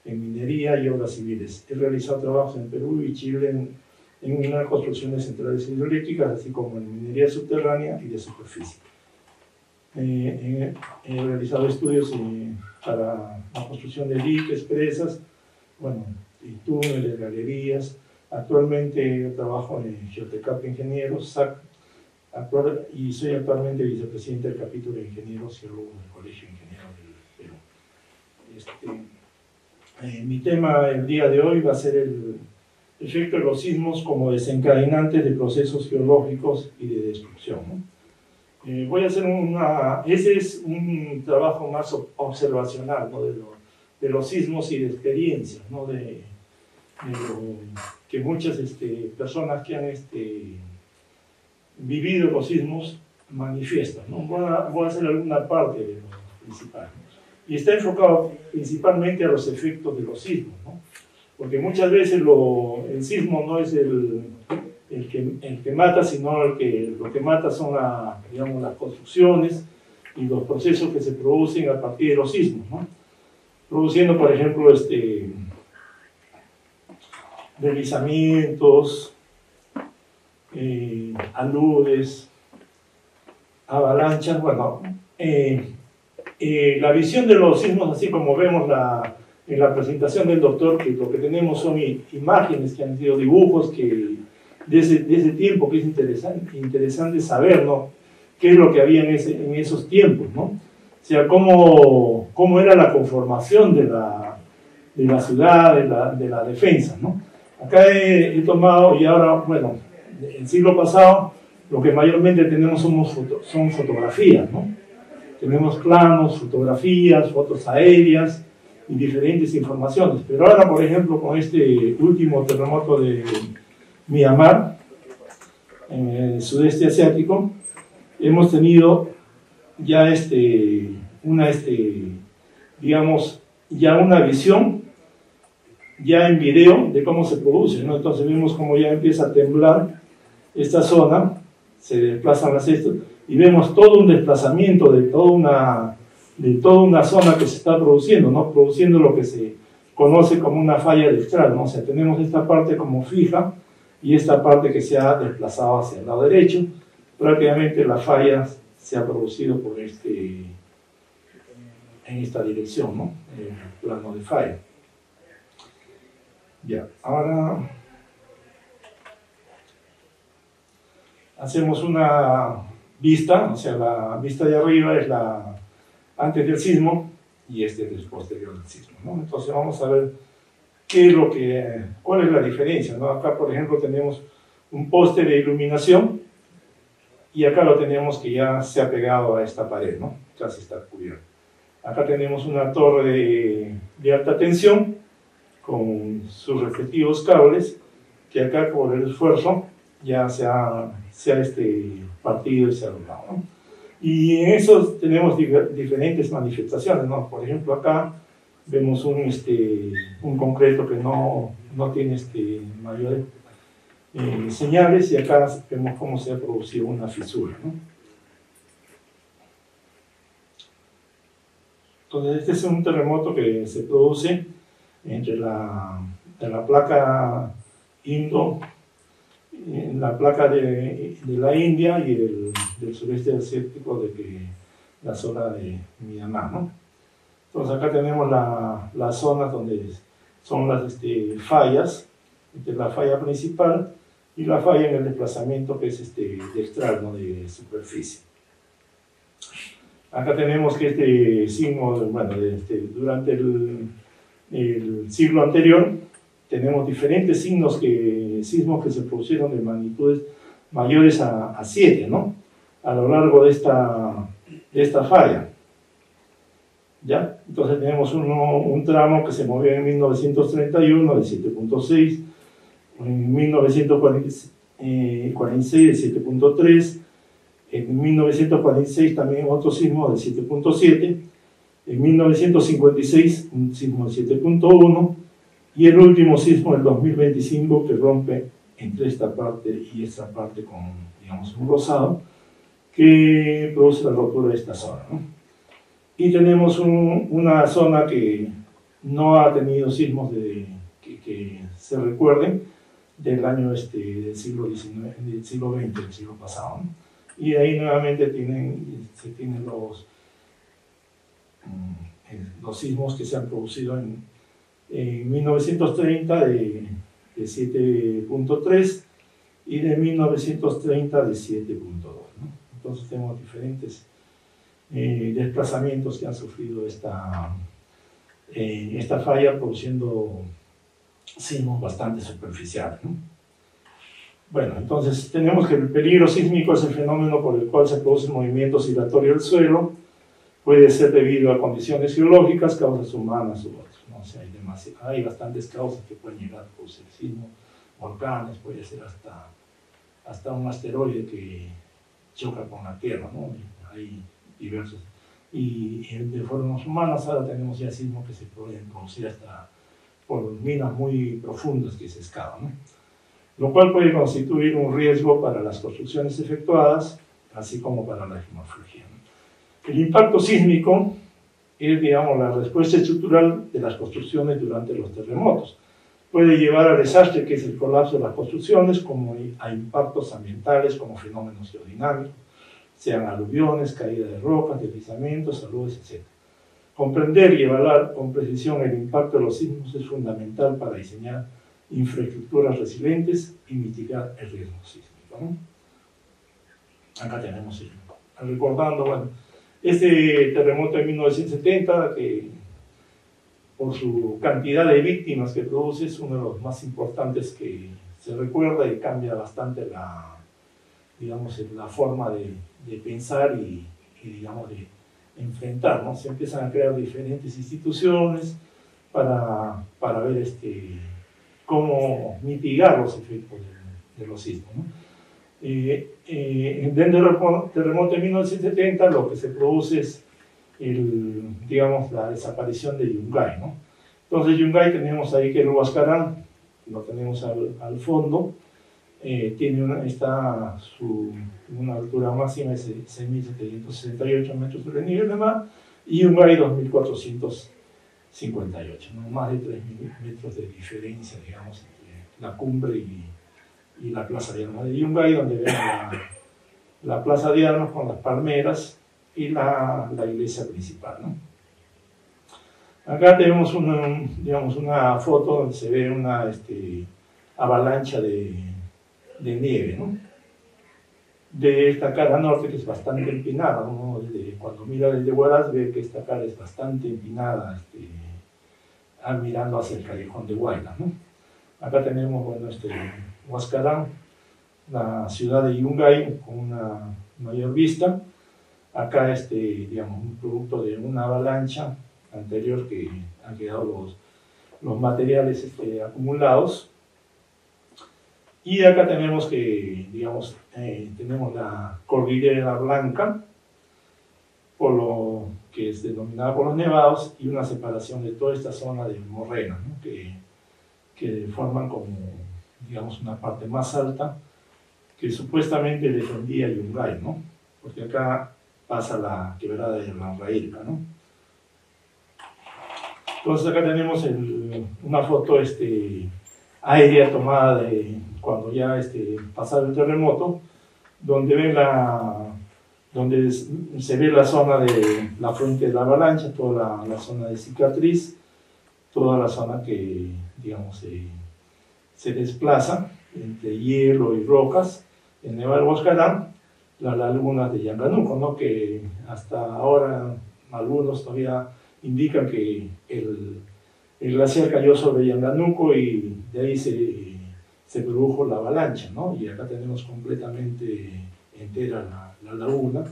en minería y obras civiles. He realizado trabajos en Perú y Chile en una construcción de centrales hidroeléctricas, así como en minería subterránea y de superficie. He realizado estudios para la construcción de diques, presas, bueno, y túneles, galerías. Actualmente trabajo en Geotecap Ingenieros, SAC, y soy actualmente vicepresidente del capítulo de Ingenieros Geólogos del Colegio de Ingenieros del Perú. Mi tema el día de hoy va a ser el efecto de los sismos como desencadenantes de procesos geológicos y de destrucción, ¿no? Voy a hacer ese es un trabajo más observacional, ¿no? de los sismos y de experiencias, ¿no? de que muchas personas que han vivido los sismos manifiestan, ¿no? Voy a hacer alguna parte de lo principal, ¿no? Y está enfocado principalmente a los efectos de los sismos, ¿no? Porque muchas veces el sismo no es el que mata, sino lo que mata son digamos, las construcciones y los procesos que se producen a partir de los sismos, ¿no? Produciendo, por ejemplo, deslizamientos, aludes, avalanchas. Bueno, la visión de los sismos, así como vemos en la presentación del doctor, que lo que tenemos son imágenes que han sido dibujos de ese tiempo, que es interesante saber, ¿no? Qué es lo que había en esos tiempos, ¿no? O sea, cómo era la conformación de la ciudad, de la defensa, ¿no? Acá he tomado, y ahora, bueno, el siglo pasado, lo que mayormente tenemos son fotografías, ¿no? Tenemos planos, fotografías, fotos aéreas y diferentes informaciones. Pero ahora, por ejemplo, con este último terremoto de Myanmar, en el sudeste asiático, hemos tenido ya digamos, ya una visión ya en video de cómo se produce, ¿no? Entonces vemos cómo ya empieza a temblar esta zona, se desplazan las cestas y vemos todo un desplazamiento de toda una zona que se está produciendo, ¿no? Produciendo lo que se conoce como una falla dextral, ¿no? O sea, tenemos esta parte como fija y esta parte que se ha desplazado hacia el lado derecho. Prácticamente la falla se ha producido en esta dirección, ¿no? El plano de falla. Ya, ahora hacemos una vista, o sea, la vista de arriba es la antes del sismo y este es posterior al sismo, ¿no? Entonces vamos a ver cuál es la diferencia, ¿no? Acá, por ejemplo, tenemos un poste de iluminación y acá lo tenemos que ya se ha pegado a esta pared, ¿no? Casi está cubierto. Acá tenemos una torre de alta tensión con sus respectivos cables que acá por el esfuerzo ya se ha partido y se ha doblado, ¿no? Y en eso tenemos diferentes manifestaciones, ¿no? Por ejemplo, acá vemos un concreto que no tiene mayores señales y acá vemos cómo se ha producido una fisura, ¿no? Entonces este es un terremoto que se produce entre la placa la placa de la India y del sureste asiático de la zona de Myanmar, ¿no? Entonces acá tenemos las zonas donde son las fallas, entre la falla principal y la falla en el desplazamiento que es dextral, ¿no? De superficie. Acá tenemos que este signo, bueno, durante el siglo anterior tenemos diferentes sismos que se produjeron de magnitudes mayores a 7, ¿no? A lo largo de esta falla. ¿Ya? Entonces tenemos un tramo que se movió en 1931 de 7.6, en 1946 de 7.3, en 1946 también otro sismo de 7.7, en 1956 un sismo de 7.1 y el último sismo del 2025 que rompe entre esta parte y esta parte con, digamos, un rosado que produce la rotura de esta zona, ¿no? Y tenemos una zona que no ha tenido sismos que se recuerden del año del siglo XIX, del siglo XX, del siglo pasado, ¿no? Y ahí nuevamente se tienen los sismos que se han producido en 1930 de 7.3 y de 1930 de 7.2, ¿no? Entonces tenemos diferentes desplazamientos que han sufrido esta falla, produciendo sismos bastante superficiales, ¿no? Bueno, entonces tenemos que el peligro sísmico es el fenómeno por el cual se produce movimiento oscilatorio del suelo, puede ser debido a condiciones geológicas, causas humanas u otras, ¿no? O sea, hay bastantes causas que pueden llegar a producir sismos, volcanes, puede ser hasta un asteroide que choca con la Tierra, ¿no? Hay diversos. Y de formas humanas ahora tenemos ya sismos que se pueden producir hasta por minas muy profundas que se excavan, ¿no? Lo cual puede constituir un riesgo para las construcciones efectuadas, así como para la geomorfología, ¿no? El impacto sísmico es, digamos, la respuesta estructural de las construcciones durante los terremotos. Puede llevar al desastre, que es el colapso de las construcciones, como a impactos ambientales, como fenómenos geodinámicos, sean aluviones, caída de rocas, deslizamientos, saludes, etc. Comprender y evaluar con precisión el impacto de los sismos es fundamental para diseñar infraestructuras resilientes y mitigar el riesgo sísmico, ¿no? Acá tenemos recordando, bueno, este terremoto de 1970, que por su cantidad de víctimas que produce es uno de los más importantes que se recuerda y cambia bastante digamos, la forma de pensar y digamos, de enfrentar, ¿no? Se empiezan a crear diferentes instituciones para ver cómo mitigar los efectos de los sismos, ¿no? Dentro del terremoto de 1970 lo que se produce es digamos, la desaparición de Yungay, ¿no? Entonces Yungay tenemos ahí que el Huascarán, lo tenemos al fondo, tiene una altura máxima de 6.768 metros sobre el nivel del mar y Yungay 2.458, ¿no? Más de 3.000 metros de diferencia, digamos, entre la cumbre y la plaza de armas de Yungay, donde vemos la plaza de armas con las palmeras y la iglesia principal, ¿no? Acá tenemos una foto donde se ve una avalancha de nieve, ¿no? de esta cara norte, que es bastante empinada. Uno cuando mira desde Huaraz ve que esta cara es bastante empinada, mirando hacia el callejón de Huayna, ¿no? Acá tenemos, bueno, Huascarán, la ciudad de Yungay, con una mayor vista. Acá, digamos, un producto de una avalancha anterior que han quedado los materiales acumulados. Y acá tenemos que, digamos, tenemos la Cordillera Blanca, por lo que es denominada por los nevados, y una separación de toda esta zona de morrena, ¿no? que forman como, digamos, una parte más alta que supuestamente defendía Yungay, ¿no? Porque acá pasa la quebrada de la Raílca, ¿no? Entonces acá tenemos una foto aérea tomada de cuando ya pasaba el terremoto, donde donde se ve la zona de la fuente de la avalancha, toda la zona de cicatriz, toda la zona que, digamos, se desplaza entre hielo y rocas, en Nevado del Huascarán, las lagunas de Yanganuco, ¿no? Que hasta ahora algunos todavía indican que el glaciar cayó sobre Yanganuco y de ahí se produjo la avalancha, ¿no? Y acá tenemos completamente entera la laguna,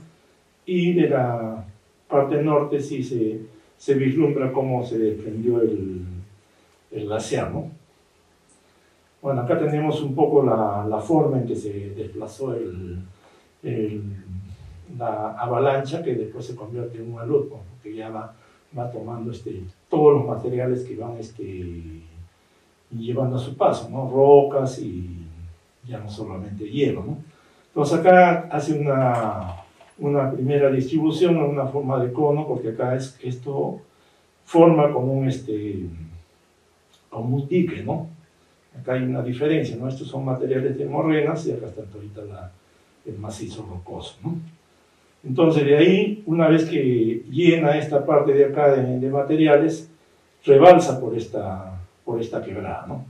y de la parte norte sí se vislumbra cómo se desprendió el glaciar, ¿no? Bueno, acá tenemos un poco la forma en que se desplazó la avalancha, que después se convierte en un alud, porque ya va tomando todos los materiales que van llevando a su paso, ¿no? Rocas y ya no solamente hielo, ¿no? Entonces acá hace una primera distribución en una forma de cono, porque acá esto forma como un dique, ¿no? Acá hay una diferencia, ¿no? Estos son materiales de morrenas y acá está ahorita el macizo rocoso, ¿no? Entonces de ahí, una vez que llena esta parte de acá de materiales, rebalsa por esta quebrada, ¿no?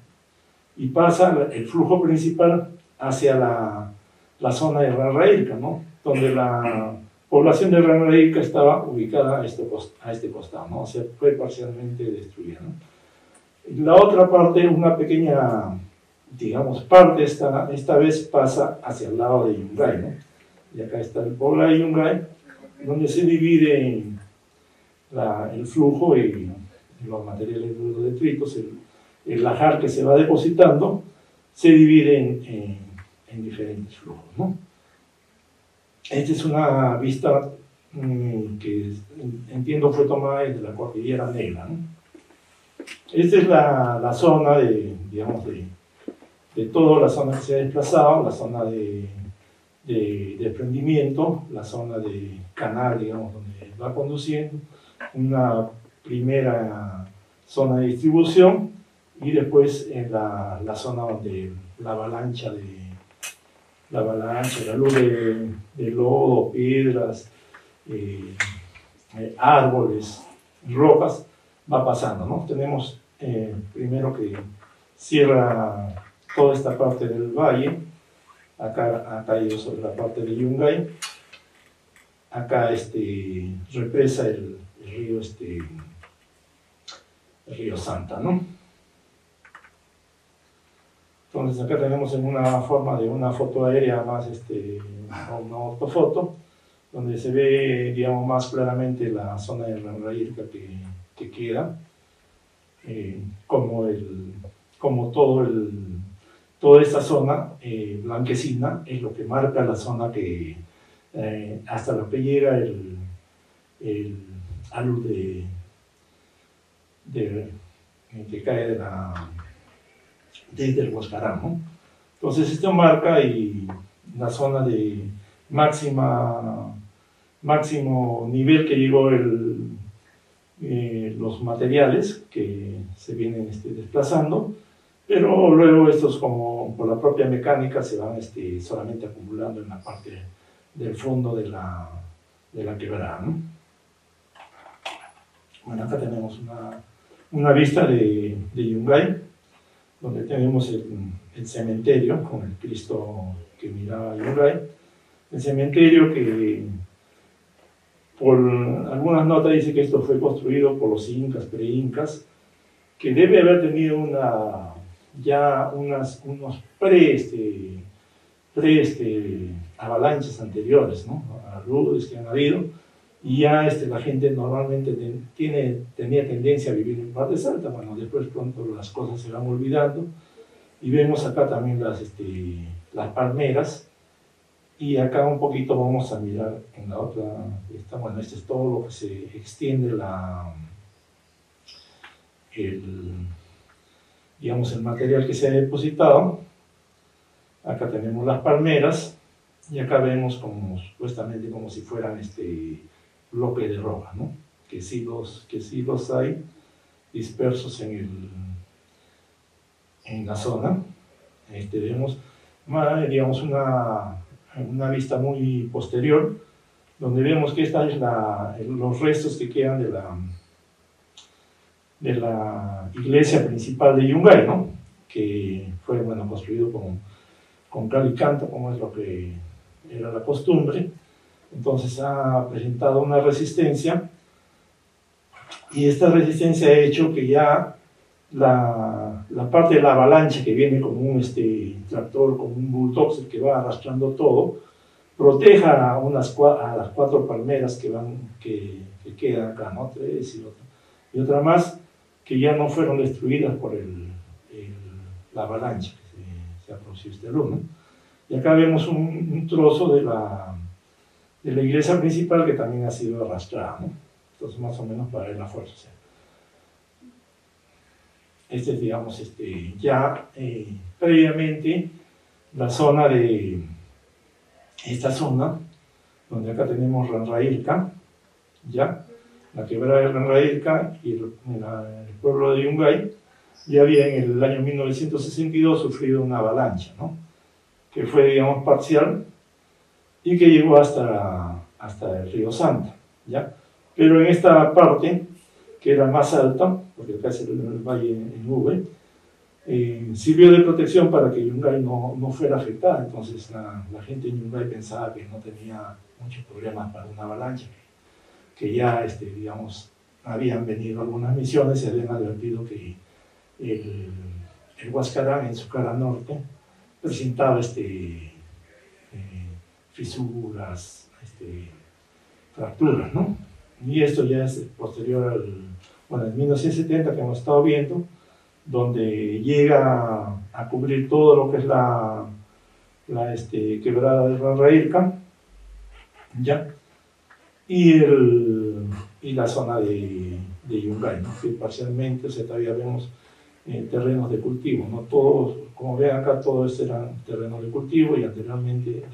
Y pasa el flujo principal hacia la zona de Ranraílca, ¿no? Donde la población de Ranraílca estaba ubicada a este costado, ¿no? O sea, fue parcialmente destruida, ¿no? Y la otra parte, una pequeña, digamos, parte esta vez pasa hacia el lado de Yungay, ¿no? Y acá está el poblado de Yungay, donde se divide el flujo y los materiales de los detritos, el lajar que se va depositando, se divide en diferentes flujos, ¿no? Esta es una vista que entiendo fue tomada desde la Cordillera Negra, ¿no? Esta es la zona digamos, de toda la zona que se ha desplazado, la zona de desprendimiento, la zona de canal, digamos, donde va conduciendo, una primera zona de distribución, y después en la zona donde la avalancha, la luz de lodo, piedras, árboles, rocas, va pasando, ¿no? Tenemos primero que cierra toda esta parte del valle. Acá ha caído sobre la parte de Yungay. Acá represa el río Santa, ¿no? Entonces acá tenemos en una forma de una foto aérea más, una ortofoto, donde se ve, digamos, más claramente la zona de Ranraílca que queda, como toda esta zona blanquecina es lo que marca la zona que hasta lo que llega el alud que cae desde el Huascarán, ¿no? Entonces esto marca la zona de máximo nivel que llegó los materiales que se vienen desplazando, pero luego estos, como por la propia mecánica, se van solamente acumulando en la parte del fondo de la quebrada, ¿no? Bueno, acá tenemos una vista de Yungay, donde tenemos el cementerio con el Cristo que miraba a Yungay. El cementerio que por algunas notas dice que esto fue construido por los incas, pre-incas, que debe haber tenido unos avalanchas anteriores, ¿no? Aludes que han habido, y ya la gente normalmente tenía tendencia a vivir en partes altas. Bueno, después pronto las cosas se van olvidando, y vemos acá también las palmeras, y acá un poquito vamos a mirar en la otra, bueno, este es todo lo que se extiende digamos, el material que se ha depositado. Acá tenemos las palmeras, y acá vemos supuestamente como si fueran bloques de roca, ¿no? Que sí los hay dispersos en la zona. Vemos, digamos, una vista muy posterior, donde vemos que esta es los restos que quedan de la iglesia principal de Yungay, ¿no? Que fue, bueno, construido con cal y canto, como es lo que era la costumbre. Entonces ha presentado una resistencia, y esta resistencia ha hecho que ya la parte de la avalancha, que viene como un tractor, como un bulldozer que va arrastrando todo, proteja a las 4 palmeras que quedan acá, ¿no? 3 y otra más, que ya no fueron destruidas por la avalancha que se ha producido este alumno. Y acá vemos un trozo de la iglesia principal que también ha sido arrastrada, ¿no? Entonces, más o menos para ver la fuerza. O sea, es, digamos, ya previamente la zona esta zona, donde acá tenemos Ranrailca, ya, la quebrada de Ranrailca y el pueblo de Yungay, ya había en el año 1962 sufrido una avalancha, ¿no? Que fue, digamos, parcial, y que llegó hasta el río Santa, ¿ya? Pero en esta parte, que era más alta, porque acá es el valle en V, sirvió de protección para que Yungay no fuera afectada. Entonces la gente en Yungay pensaba que no tenía muchos problemas para una avalancha, que ya, digamos, habían venido algunas misiones y habían advertido que el Huascarán, en su cara norte, presentaba fisuras, fracturas, ¿no? Y esto ya es posterior en 1970, que hemos estado viendo, donde llega a cubrir todo lo que es la quebrada de Ranrailca, ¿ya? Y la zona de Yungay, ¿no? Que parcialmente, o sea, todavía vemos terrenos de cultivo, ¿no? Todos, como ven acá, todos eran terrenos de cultivo, y anteriormente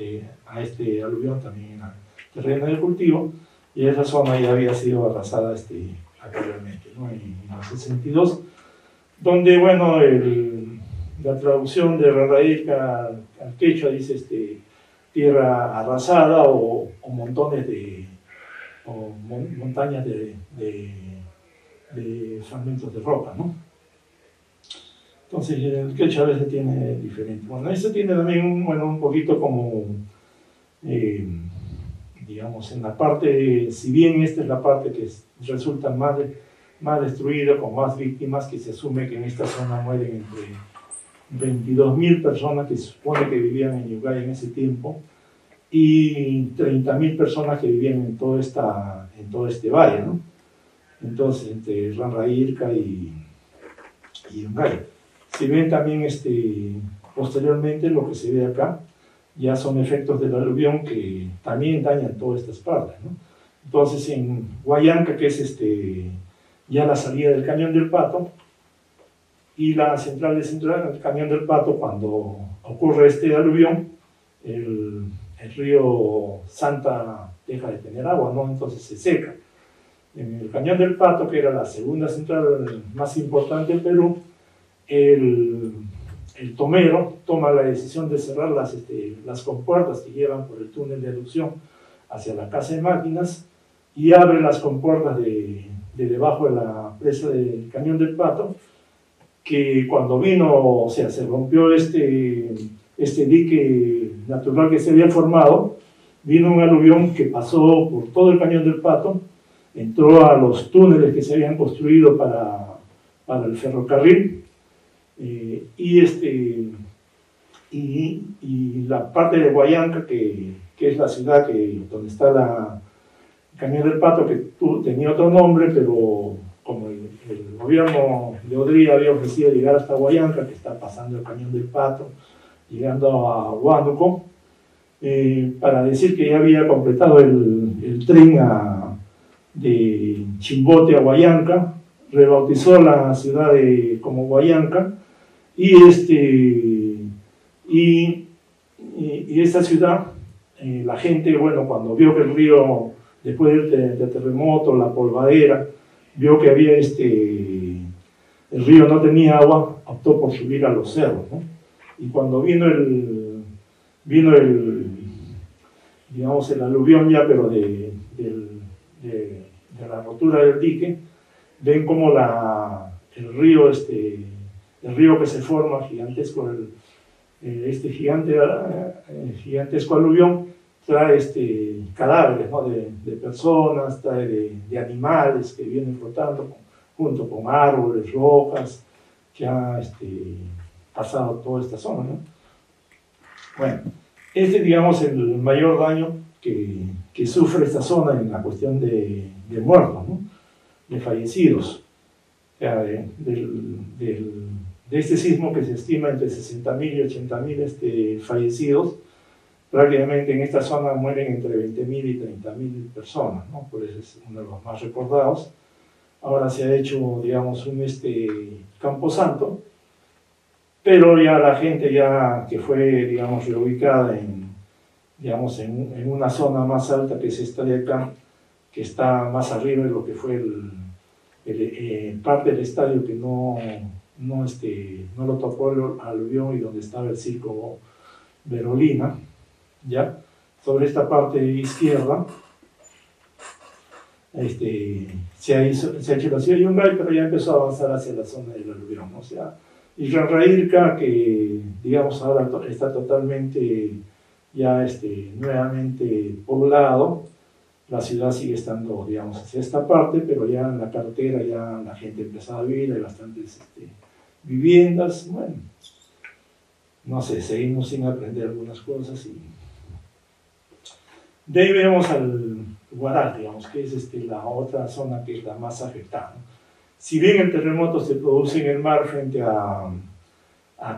a este aluvión también era terreno de cultivo, y esa zona ya había sido arrasada anteriormente, ¿no? En el 62, donde, bueno, la traducción de Ranrailca al quechua dice tierra arrasada o montones montañas de fragmentos de roca, ¿no? Entonces el quechua a veces tiene diferente. Bueno, esto tiene también un poquito como, digamos, en la parte, si bien esta es la parte que resulta más destruida, con más víctimas, que se asume que en esta zona mueren entre 22.000 personas que se supone que vivían en Yungay en ese tiempo, y 30.000 personas que vivían en todo este valle, ¿no? Entonces, entre Ranrailca y Yungay. Si ven también posteriormente lo que se ve acá, ya son efectos del aluvión que también dañan todas estas partes, ¿no? Entonces, en Huallanca, que es ya la salida del Cañón del Pato, y la central del Cañón del Pato, cuando ocurre este aluvión, el río Santa deja de tener agua, ¿no? Entonces se seca. En el Cañón del Pato, que era la segunda central más importante del Perú, el tomero toma la decisión de cerrar las compuertas que llevan por el túnel de aducción hacia la casa de máquinas, y abre las compuertas de debajo de la presa del Cañón del Pato, que cuando vino, o sea, se rompió este dique natural que se había formado, vino un aluvión que pasó por todo el Cañón del Pato, entró a los túneles que se habían construido para el ferrocarril, y la parte de Huallanca, que es la ciudad donde está el Cañón del Pato, que tenía otro nombre, pero como el gobierno de Odría había ofrecido llegar hasta Huallanca, que está pasando el Cañón del Pato, llegando a Huánuco, para decir que ya había completado el tren de Chimbote a Huallanca, rebautizó la ciudad como Huallanca, y esta ciudad, la gente, bueno, cuando vio que el río, después del terremoto, la polvadera, vio que había el río no tenía agua, optó por subir a los cerros, ¿no? Y cuando vino digamos, el aluvión ya, pero de la rotura del dique, ven como el río que se forma, gigantesco, gigantesco aluvión, trae cadáveres, ¿no? de personas, trae de animales que vienen flotando junto con árboles, rocas, que ha pasado toda esta zona, ¿no? Bueno, digamos, el mayor daño que sufre esta zona en la cuestión de muertos, ¿no? De fallecidos. O sea, de este sismo, que se estima entre 60.000 y 80.000 fallecidos, prácticamente en esta zona mueren entre 20.000 y 30.000 personas, ¿no? Por eso es uno de los más recordados. Ahora se ha hecho, digamos, un camposanto, pero ya la gente ya que fue, digamos, reubicada en una zona más alta, que es esta de acá, que está más arriba de lo que fue parte del estadio que no lo topó el aluvión, y donde estaba el circo Berolina, ¿ya? Sobre esta parte izquierda se ha hecho la ciudad de Yungay, pero ya empezó a avanzar hacia la zona del aluvión, ¿no? O sea, y Ranraírca, que digamos ahora está totalmente ya nuevamente poblado, la ciudad sigue estando, digamos, hacia esta parte, pero ya en la carretera ya la gente empezó a vivir, hay bastantes viviendas, bueno, no sé, seguimos sin aprender algunas cosas. Y de ahí vemos al Huaral, digamos, que es la otra zona que es la más afectada, ¿no? Si bien el terremoto se produce en el mar frente a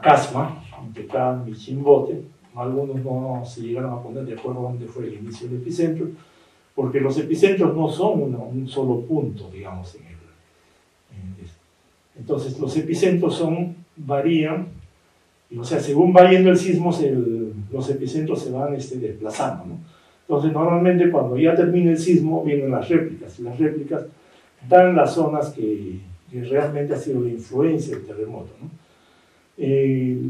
Casma, entre Can y Chimbote, algunos no se llegaron a poner de acuerdo dónde fue el inicio del epicentro, porque los epicentros no son un solo punto, digamos, entonces los epicentros varían, y, o sea, según va yendo el sismo, los epicentros se van desplazando, ¿no? Entonces normalmente cuando ya termina el sismo vienen las réplicas, y las réplicas dan las zonas que realmente ha sido la influencia del terremoto, ¿no?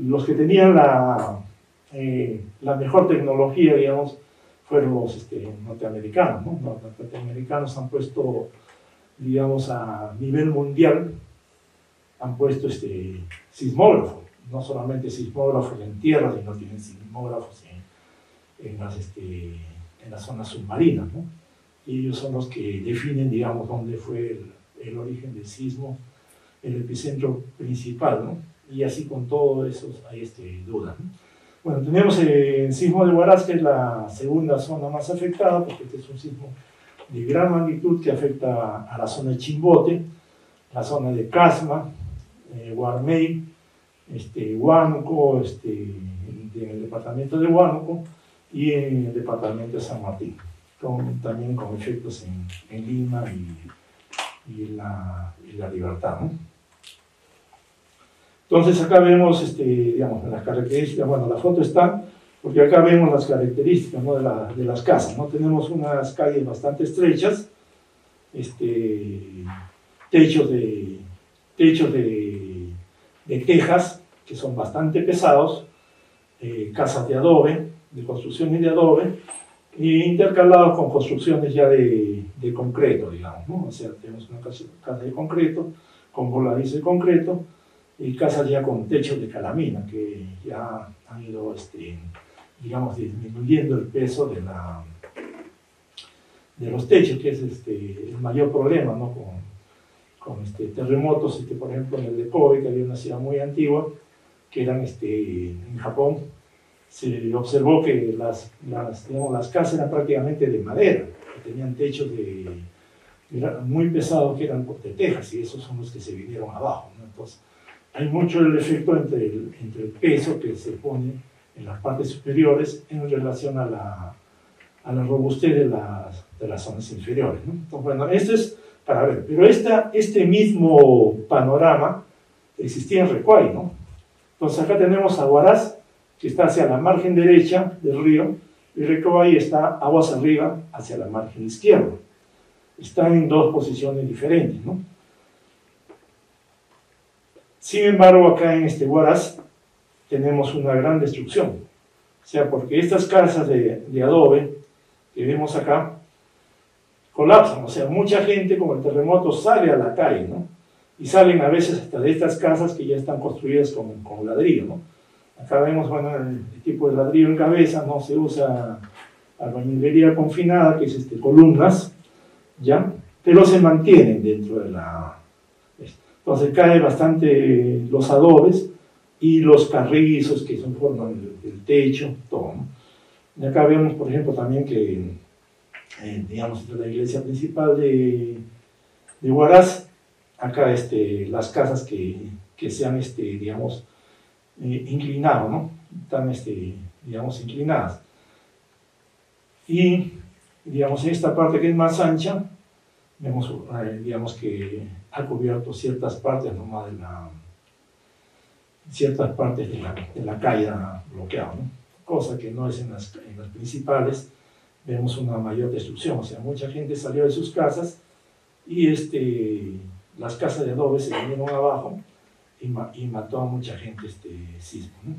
Los que tenían la mejor tecnología, digamos, fueron los norteamericanos, ¿no? Los norteamericanos han puesto, digamos, a nivel mundial, han puesto sismógrafos, no solamente sismógrafos en tierra, sino tienen sismógrafos en las zonas submarinas, ¿no? Y ellos son los que definen, digamos, dónde fue el origen del sismo, el epicentro principal, ¿no? Y así con todo eso hay dudas, ¿no? Bueno, tenemos el sismo de Huaraz, que es la segunda zona más afectada, porque este es un sismo de gran magnitud que afecta a la zona de Chimbote, la zona de Casma, Guarmey, Huánuco, en el departamento de Huánuco, y en el departamento de San Martín, también con efectos en Lima y la Libertad, ¿no? Entonces acá vemos, digamos, las características. Bueno, la foto está, porque acá vemos las características, ¿no? de las casas, ¿no? Tenemos unas calles bastante estrechas, techos de tejas, que son bastante pesados, casas de adobe, de construcciones de adobe, intercalados con construcciones ya de concreto, digamos, ¿no? O sea, tenemos una casa de concreto, con voladizo de concreto, y casas ya con techos de calamina, que ya han ido digamos, disminuyendo el peso de los techos, que es el mayor problema, ¿no? Con terremotos, por ejemplo, en el de Kobe, que había una ciudad muy antigua, que eran en Japón, se observó que digamos, las casas eran prácticamente de madera, que tenían techos muy pesados, que eran de tejas, y esos son los que se vinieron abajo, ¿no? Entonces, hay mucho el efecto entre el peso que se pone en las partes superiores en relación a la robustez de las zonas inferiores, ¿no? Entonces, bueno, esto es para ver, pero este mismo panorama existía en Recuay, ¿no? Entonces acá tenemos a Huaraz, que está hacia la margen derecha del río, y Recuay está aguas arriba, hacia la margen izquierda. Están en dos posiciones diferentes, ¿no? Sin embargo, acá en Huaraz tenemos una gran destrucción. O sea, porque estas casas de adobe que vemos acá colapsan. O sea, mucha gente con el terremoto sale a la calle, ¿no? Y salen a veces hasta de estas casas que ya están construidas con ladrillo, ¿no? Acá vemos, bueno, el tipo de ladrillo en cabeza, ¿no? Se usa albañilería confinada, que es columnas, ¿ya? Pero se mantienen dentro de la... Entonces cae bastante los adobes y los carrizos que forman el techo, todo, ¿no? Y acá vemos, por ejemplo, también que, digamos, la iglesia principal de Huaraz, acá las casas que se han, digamos, inclinado, ¿no? Están, digamos, inclinadas. Y, digamos, en esta parte que es más ancha, vemos, digamos, que ha cubierto ciertas partes nomás ciertas partes de la calle bloqueada, ¿no? Cosa que no es en las principales. Vemos una mayor destrucción, o sea, mucha gente salió de sus casas y las casas de adobe se vinieron abajo y mató a mucha gente sismo, ¿no?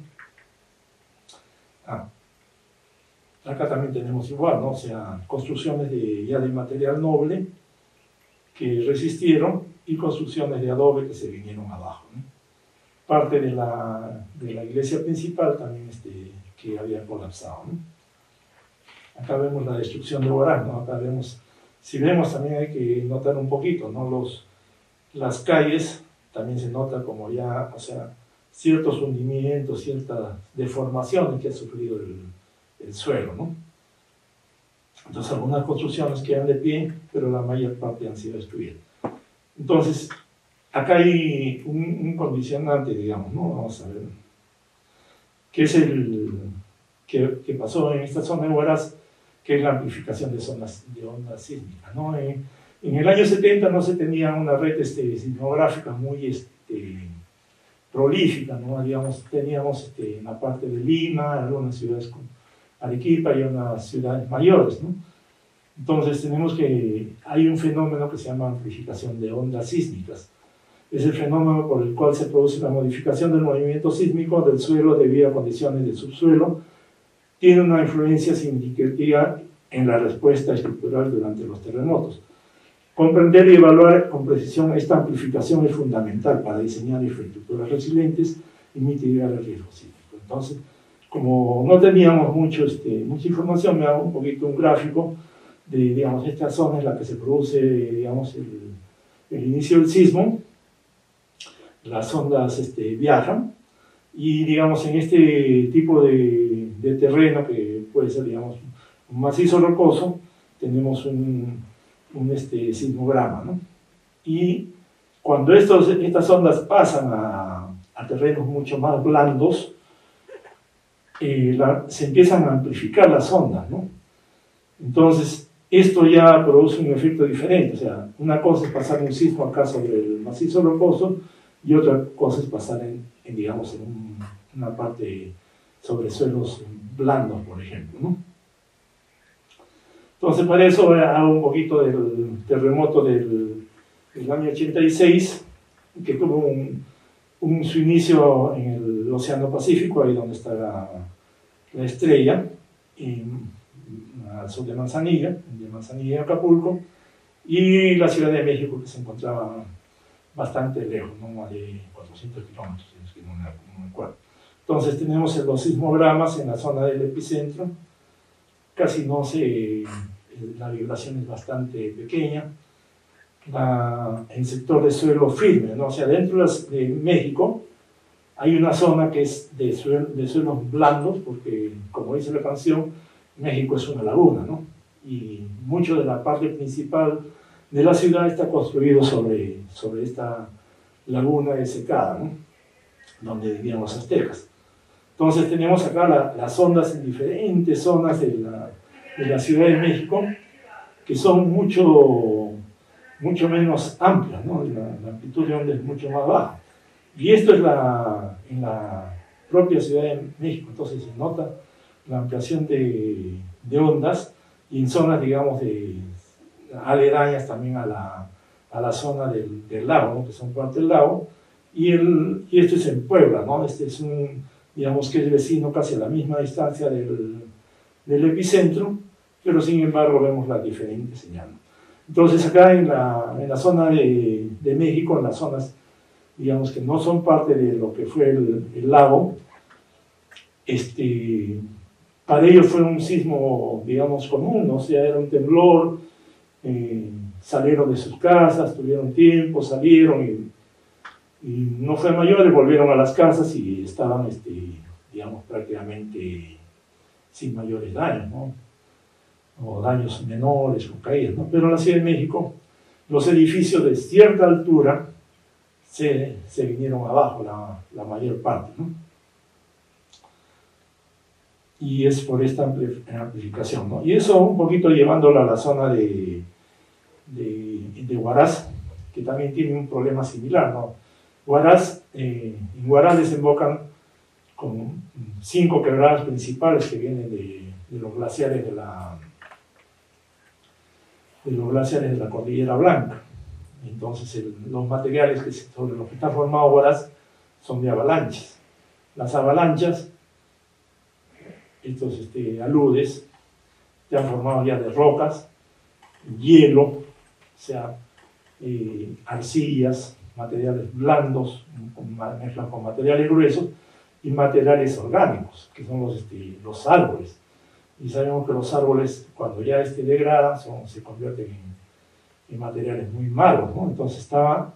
Acá también tenemos igual, ¿no? O sea, construcciones ya de material noble que resistieron y construcciones de adobe que se vinieron abajo, ¿no? Parte de la iglesia principal también que había colapsado, ¿no? Acá vemos la destrucción de Huaraz, ¿no? Acá vemos, si vemos también hay que notar un poquito, ¿no? Las calles también se nota como ya, o sea, ciertos hundimientos, ciertas deformaciones que ha sufrido el suelo, ¿no? Entonces algunas construcciones quedan de pie, pero la mayor parte han sido destruidas. Entonces, acá hay un condicionante, digamos, ¿no? Vamos a ver, que es que pasó en esta zona de Huaraz, que es la amplificación de ondas sísmicas, ¿no? En el año 70 no se tenía una red sismográfica muy prolífica, ¿no? Digamos, teníamos en la parte de Lima, algunas ciudades como Arequipa y unas ciudades mayores, ¿no? Entonces hay un fenómeno que se llama amplificación de ondas sísmicas. Es el fenómeno por el cual se produce la modificación del movimiento sísmico del suelo debido a condiciones del subsuelo. Tiene una influencia significativa en la respuesta estructural durante los terremotos. Comprender y evaluar con precisión esta amplificación es fundamental para diseñar infraestructuras resilientes y mitigar el riesgo sísmico. Entonces, como no teníamos mucha información, me hago un poquito un gráfico de, digamos, esta zona en la que se produce, digamos, el inicio del sismo. Las ondas viajan y, digamos, en este tipo de terreno que puede ser, digamos, un macizo rocoso, tenemos un sismograma, ¿no? Y cuando estas ondas pasan a terrenos mucho más blandos, se empiezan a amplificar las ondas, ¿no? Entonces, esto ya produce un efecto diferente. O sea, una cosa es pasar un sismo acá sobre el macizo rocoso y otra cosa es pasar digamos, en una parte sobre suelos blandos, por ejemplo, ¿no? Entonces, para eso hago un poquito del terremoto del año 86, que tuvo su inicio en el Océano Pacífico, ahí donde está la estrella, al sur de Manzanilla y Acapulco, y la Ciudad de México, que se encontraba bastante lejos, ¿no? Más de 400 kilómetros, si no me acuerdo. Entonces tenemos los sismogramas en la zona del epicentro, casi no se, la vibración es bastante pequeña, el sector de suelo firme, ¿no? O sea, dentro de México hay una zona que es de suelos blandos, porque como dice la canción, México es una laguna, ¿no? Y mucho de la parte principal de la ciudad está construido sobre esta laguna desecada, ¿no? Donde vivían los aztecas. Entonces tenemos acá las ondas en diferentes zonas de la Ciudad de México, que son mucho menos amplias, ¿no? La amplitud de onda es mucho más baja. Y esto es en la propia Ciudad de México, entonces se nota la ampliación de ondas, y en zonas, digamos, aledañas también a la zona del lago, ¿no? Que son parte del lago, y esto es en Puebla, ¿no? Este es digamos que es vecino casi a la misma distancia del epicentro, pero sin embargo vemos las diferentes señales. Entonces acá en la zona de México, en las zonas, digamos, que no son parte de lo que fue el lago, para ellos fue un sismo, digamos, común, ¿no? O sea, era un temblor, salieron de sus casas, tuvieron tiempo, salieron y no fue mayor, volvieron a las casas y estaban, digamos, prácticamente sin mayores daños, ¿no? O daños menores o caídas, ¿no? Pero en la Ciudad de México, los edificios de cierta altura se vinieron abajo, la mayor parte, ¿no? Y es por esta amplificación, ¿no? Y eso un poquito llevándolo a la zona de Huaraz, que también tiene un problema similar, ¿no? Huaraz, en Huaraz desembocan con 5 quebradas principales que vienen de los glaciares de la Cordillera Blanca. Entonces los materiales sobre los que está formado Huaraz son de avalanchas. Las avalanchas, estos aludes, están formados ya de rocas, hielo, o sea, arcillas, materiales blandos, mezclan con materiales gruesos, y materiales orgánicos, que son los árboles. Y sabemos que los árboles, cuando ya degradan, se convierten en materiales muy malos, ¿no? Entonces estaba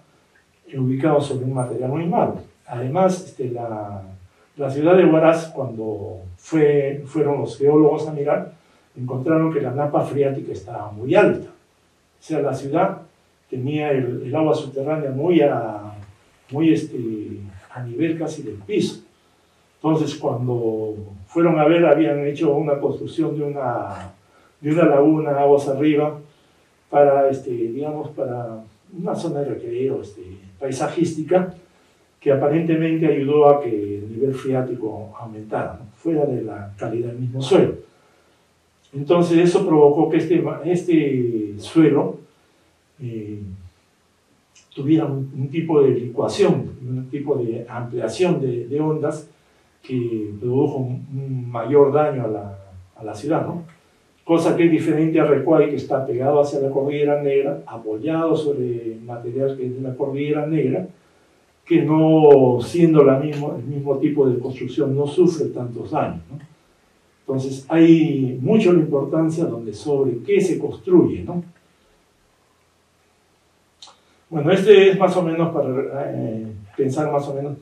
ubicado sobre un material muy malo. Además, la ciudad de Huaraz, cuando fueron los geólogos a mirar, encontraron que la napa freática estaba muy alta. O sea, la ciudad tenía el agua subterránea muy a nivel casi del piso. Entonces, cuando fueron a ver, habían hecho una construcción de una laguna aguas arriba para, digamos, para una zona de recreo paisajística, que aparentemente ayudó a que el nivel freático aumentara, ¿no? Fuera de la calidad del mismo suelo. Entonces eso provocó que este suelo tuviera un tipo de licuación, un tipo de ampliación de ondas que produjo un mayor daño a la ciudad, ¿no? Cosa que es diferente a Recuay, que está pegado hacia la Cordillera Negra, apoyado sobre material que es de la Cordillera Negra, que no siendo el mismo tipo de construcción no sufre tantos daños, ¿no? Entonces hay mucho la importancia sobre qué se construye, ¿no? Bueno, es más o menos para pensar más o menos,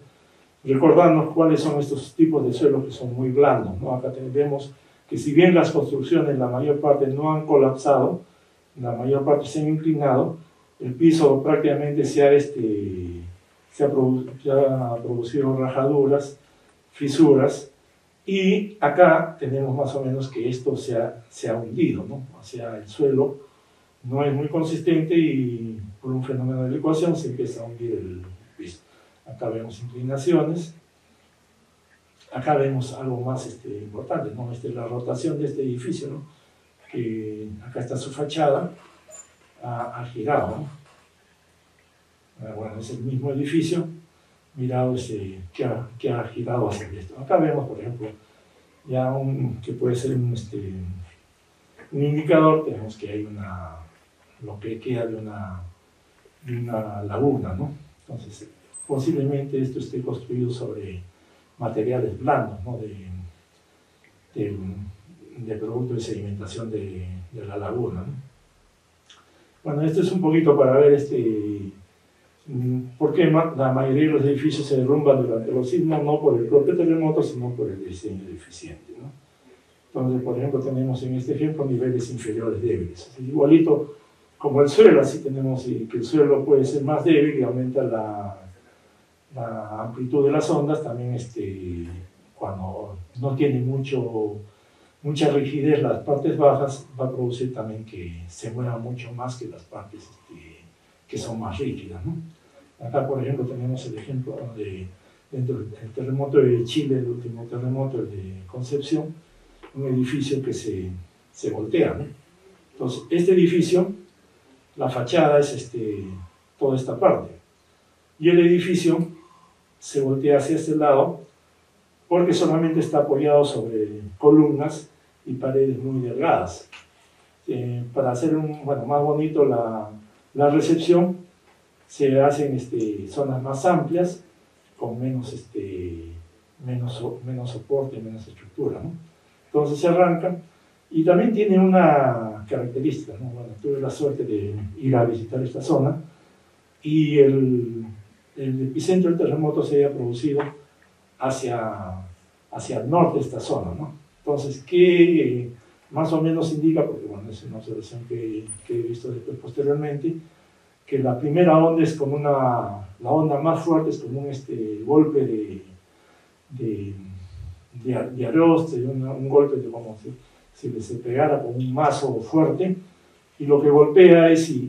recordarnos cuáles son estos tipos de suelos que son muy blandos, ¿no? Acá vemos que si bien las construcciones, la mayor parte no han colapsado, la mayor parte se han inclinado, el piso prácticamente se ha producido rajaduras, fisuras, y acá tenemos más o menos que esto se ha hundido, ¿no? O sea, el suelo no es muy consistente y por un fenómeno de licuación se empieza a hundir el piso. Acá vemos inclinaciones, acá vemos algo más importante, ¿no? La rotación de este edificio, ¿no? Que acá está su fachada, ha girado, ¿no? Bueno, es el mismo edificio, mirado que ha girado hacia esto. Acá vemos, por ejemplo, ya que puede ser un indicador, tenemos que hay lo que queda de una laguna, ¿no? Entonces, posiblemente esto esté construido sobre materiales blandos, ¿no? de producto de sedimentación de la laguna, ¿no? Bueno, esto es un poquito para ver por qué la mayoría de los edificios se derrumban durante los sismos, no por el propio terremoto, sino por el diseño deficiente, ¿no? Entonces, por ejemplo, tenemos en este ejemplo niveles inferiores débiles. Así, igualito como el suelo, así tenemos que el suelo puede ser más débil y aumenta la amplitud de las ondas. También cuando no tiene mucha rigidez las partes bajas, va a producir también que se mueva mucho más que las partes que son más rígidas, ¿no? Acá, por ejemplo, tenemos el ejemplo dentro del terremoto de Chile, el último terremoto, el de Concepción, un edificio que se voltea, ¿no? Entonces, este edificio, la fachada es toda esta parte, y el edificio se voltea hacia este lado porque solamente está apoyado sobre columnas y paredes muy delgadas. Para hacer más bonito la recepción, se hacen zonas más amplias, con menos soporte, menos estructura, ¿no? Entonces se arranca, y también tiene una característica, ¿no? Bueno, tuve la suerte de ir a visitar esta zona, y el epicentro del terremoto se había producido hacia el norte de esta zona, ¿no? Entonces, ¿qué más o menos indica? Porque bueno, es una observación que he visto después posteriormente, que la primera onda es como la onda más fuerte es como un golpe de arroz, un golpe de como si se pegara con un mazo fuerte, y lo que golpea es y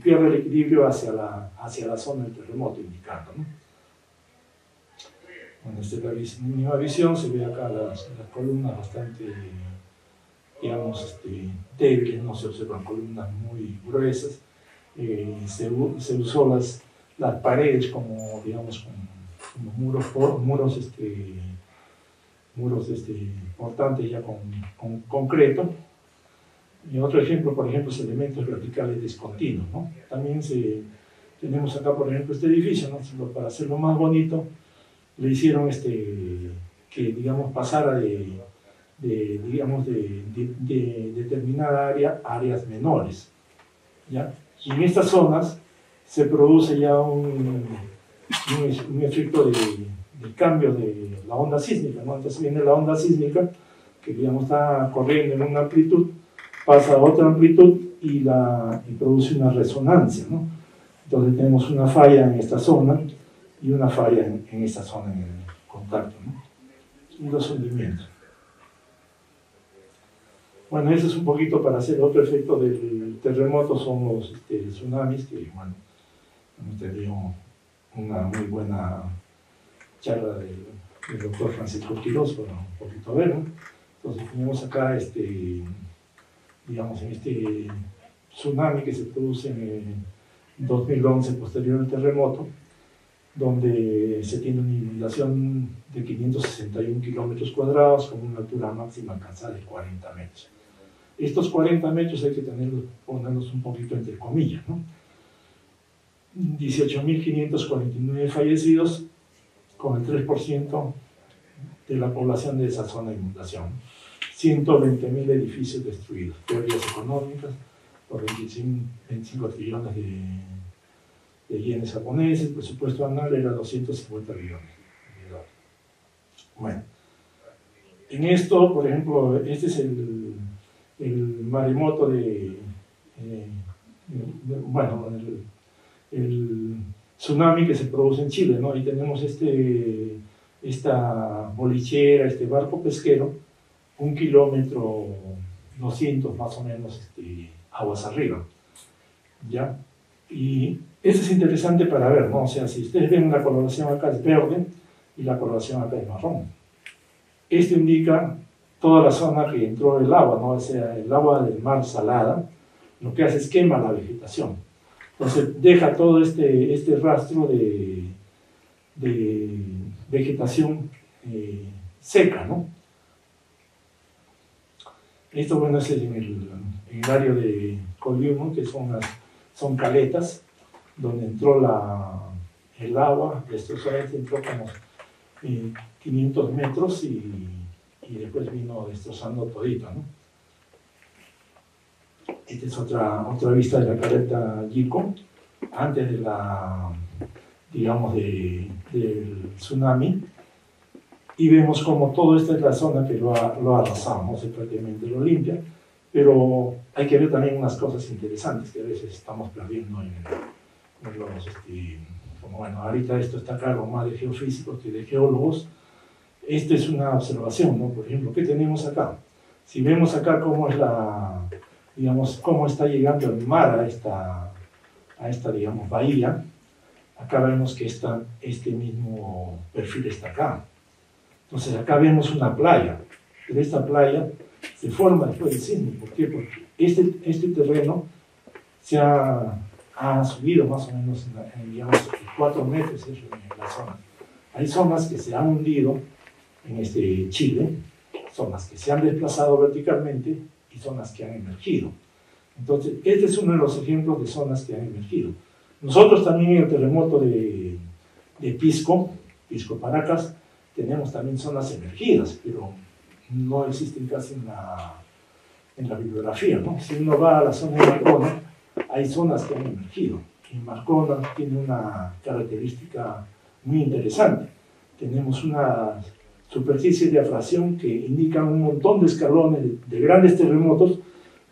pierde el equilibrio hacia la zona del terremoto, indicando, ¿no? Bueno, esta es la misma visión. Se ve acá las columnas bastante, digamos, débiles, no se observan columnas muy gruesas. Se usó las paredes como, digamos, como muros portantes ya con concreto. Y otro ejemplo, por ejemplo, es elementos verticales discontinuos, ¿no? También tenemos acá, por ejemplo, este edificio, ¿no? Para hacerlo más bonito, le hicieron que, digamos, pasara de determinada área a áreas menores, ¿ya? Y en estas zonas se produce ya un efecto de cambio de la onda sísmica, ¿no? Entonces viene la onda sísmica, que digamos está corriendo en una amplitud, pasa a otra amplitud y produce una resonancia, ¿no? Entonces tenemos una falla en esta zona y una falla en esta zona en el contacto, ¿no? Y los hundimientos. Bueno, eso es un poquito para hacer otro efecto del terremoto, son los tsunamis, que bueno, hemos tenido una muy buena charla del doctor Francisco Quiroz, para un poquito ver, ¿no? Entonces tenemos acá digamos, en este tsunami que se produce en 2011 posterior al terremoto, donde se tiene una inundación de 561 kilómetros cuadrados con una altura máxima alcanzada de 40 metros. Estos 40 metros hay que ponerlos un poquito entre comillas, ¿no? 18.549 fallecidos, con el 3% de la población de esa zona de inundación. 120.000 edificios destruidos, pérdidas económicas por 25 trillones de yenes japoneses. El presupuesto anual era 250 billones de dólares. Bueno, en esto, por ejemplo, este es el maremoto el tsunami que se produce en Chile, ¿no? Ahí tenemos esta bolichera, este barco pesquero, 1 kilómetro 200 más o menos aguas arriba, ¿ya? Y eso es interesante para ver, ¿no? O sea, si ustedes ven la coloración acá es verde y la coloración acá es marrón. Esto indica toda la zona que entró el agua, ¿no? O sea, el agua del mar salada, lo que hace es quema la vegetación. Entonces deja todo este rastro de vegetación seca, ¿no? Esto, bueno, es en el área de Collium, que son caletas, donde entró el agua, destrozó, entró 500 metros y después vino destrozando todito, ¿no? Esta es otra vista de la caleta Yico, antes de la, digamos, del tsunami, y vemos como todo esta es la zona que lo ha arrasado, ¿no? Se prácticamente lo limpia, pero hay que ver también unas cosas interesantes que a veces estamos perdiendo en los, como bueno, ahorita esto está a cargo más de geofísicos que de geólogos. Esta es una observación, ¿no? Por ejemplo, ¿qué tenemos acá? Si vemos acá cómo es digamos, cómo está llegando el mar a esta digamos, bahía, acá vemos que este mismo perfil está acá. Entonces acá vemos una playa, pero esta playa se forma después del sismo. ¿Por qué? Porque este terreno se ha subido más o menos en digamos, 4 metros en la zona. Hay zonas que se han hundido en Chile, zonas que se han desplazado verticalmente y zonas que han emergido. Entonces, este es uno de los ejemplos de zonas que han emergido. Nosotros también en el terremoto de Pisco Paracas, tenemos también zonas emergidas, pero no existen casi en la bibliografía, ¿no? Si uno va a la zona de Marcona, hay zonas que han emergido. Y Marcona tiene una característica muy interesante. Tenemos una superficie de afracción que indica un montón de escalones de grandes terremotos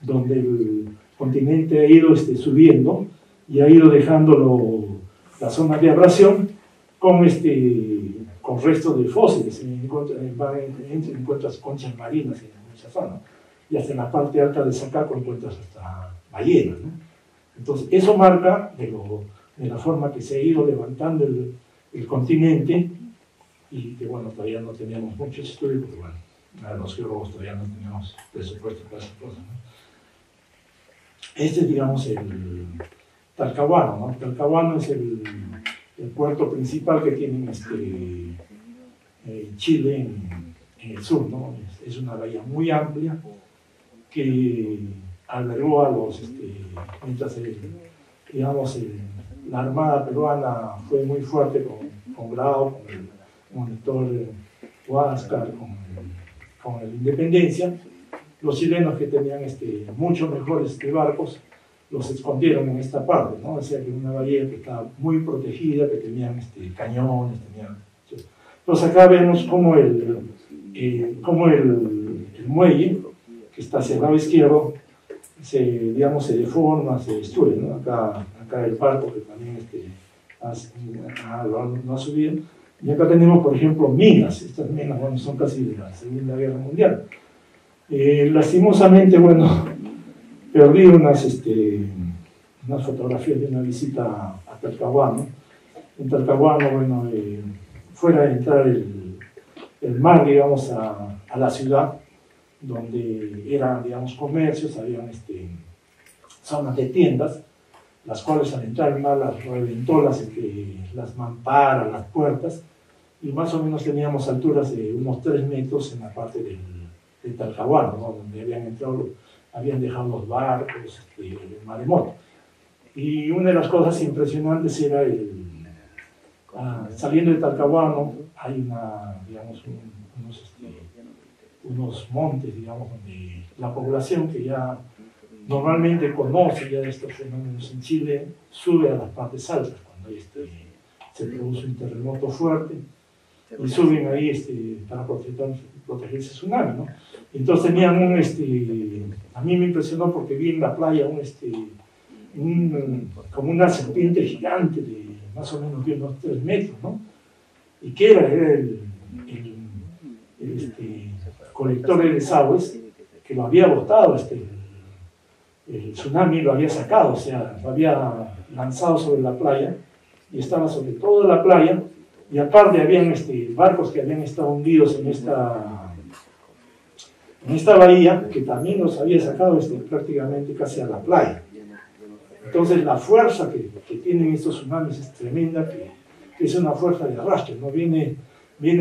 donde el continente ha ido subiendo y ha ido dejando la zona de abrasión con restos de fósiles. Encuentras conchas marinas en muchas zonas, y hasta en la parte alta de Sacaco encuentras hasta ballenas, ¿no? Entonces eso marca de la forma que se ha ido levantando el continente, y que bueno, todavía no teníamos muchos estudios, porque bueno, los geólogos todavía no teníamos presupuesto para esas cosas, ¿no? Este es, digamos, el Talcahuano, ¿no? Talcahuano es el puerto principal que tiene Chile en el sur, ¿no? Es una bahía muy amplia que albergó a mientras digamos, la Armada peruana fue muy fuerte con Grau, con el monitor Huáscar, con la Independencia. Los chilenos, que tenían mucho mejores barcos, los escondieron en esta parte, ¿no? O sea, que una bahía que estaba muy protegida, que tenían cañones, Entonces acá vemos cómo el muelle, que está hacia el lado izquierdo, se deforma, se destruye, ¿no? Acá el barco que también lo ha subido. Y acá tenemos, por ejemplo, minas. Estas minas, bueno, son casi de la Segunda Guerra Mundial. Lastimosamente, bueno, perdí unas fotografías de una visita a Talcahuano. En Talcahuano, bueno, fuera de entrar el mar, digamos, a la ciudad, donde eran, digamos, comercios, habían zonas de tiendas, las cuales al entrar el mar las reventó las mamparas, las puertas, y más o menos teníamos alturas de unos 3 metros en la parte del Talcahuano, ¿no? Donde habían dejado los barcos, el maremoto. Y una de las cosas impresionantes era saliendo de Talcahuano, hay digamos, unos montes, digamos, donde la población que ya normalmente conoce ya de estos fenómenos en Chile sube a las partes altas cuando se produce un terremoto fuerte, y suben ahí para protegerse del tsunami, ¿no? Entonces tenían a mí me impresionó porque vi en la playa como una serpiente gigante de más o menos de unos 3 metros, ¿no? ¿Y qué era? Era el colector de desagües que lo había botado, el tsunami lo había sacado, o sea, lo había lanzado sobre la playa, y estaba sobre toda la playa, y aparte habían barcos que habían estado hundidos en esta bahía, que también los había sacado prácticamente casi a la playa. Entonces la fuerza que tienen estos tsunamis es tremenda, que es una fuerza de arrastre, ¿no? Viene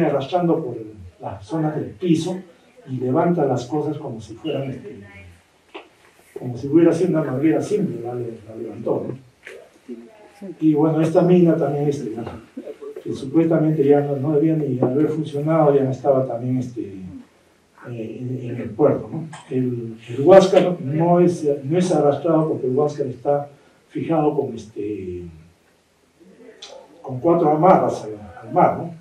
arrastrando por las zonas del piso y levanta las cosas como si fueran, como si hubiera sido una manguera simple, la levantó, ¿no? Y bueno, esta mina también que supuestamente ya no debía ni haber funcionado, ya no estaba también en el puerto, ¿no? El Huáscar no es arrastrado porque el Huáscar está fijado con 4 amarras al mar, ¿no?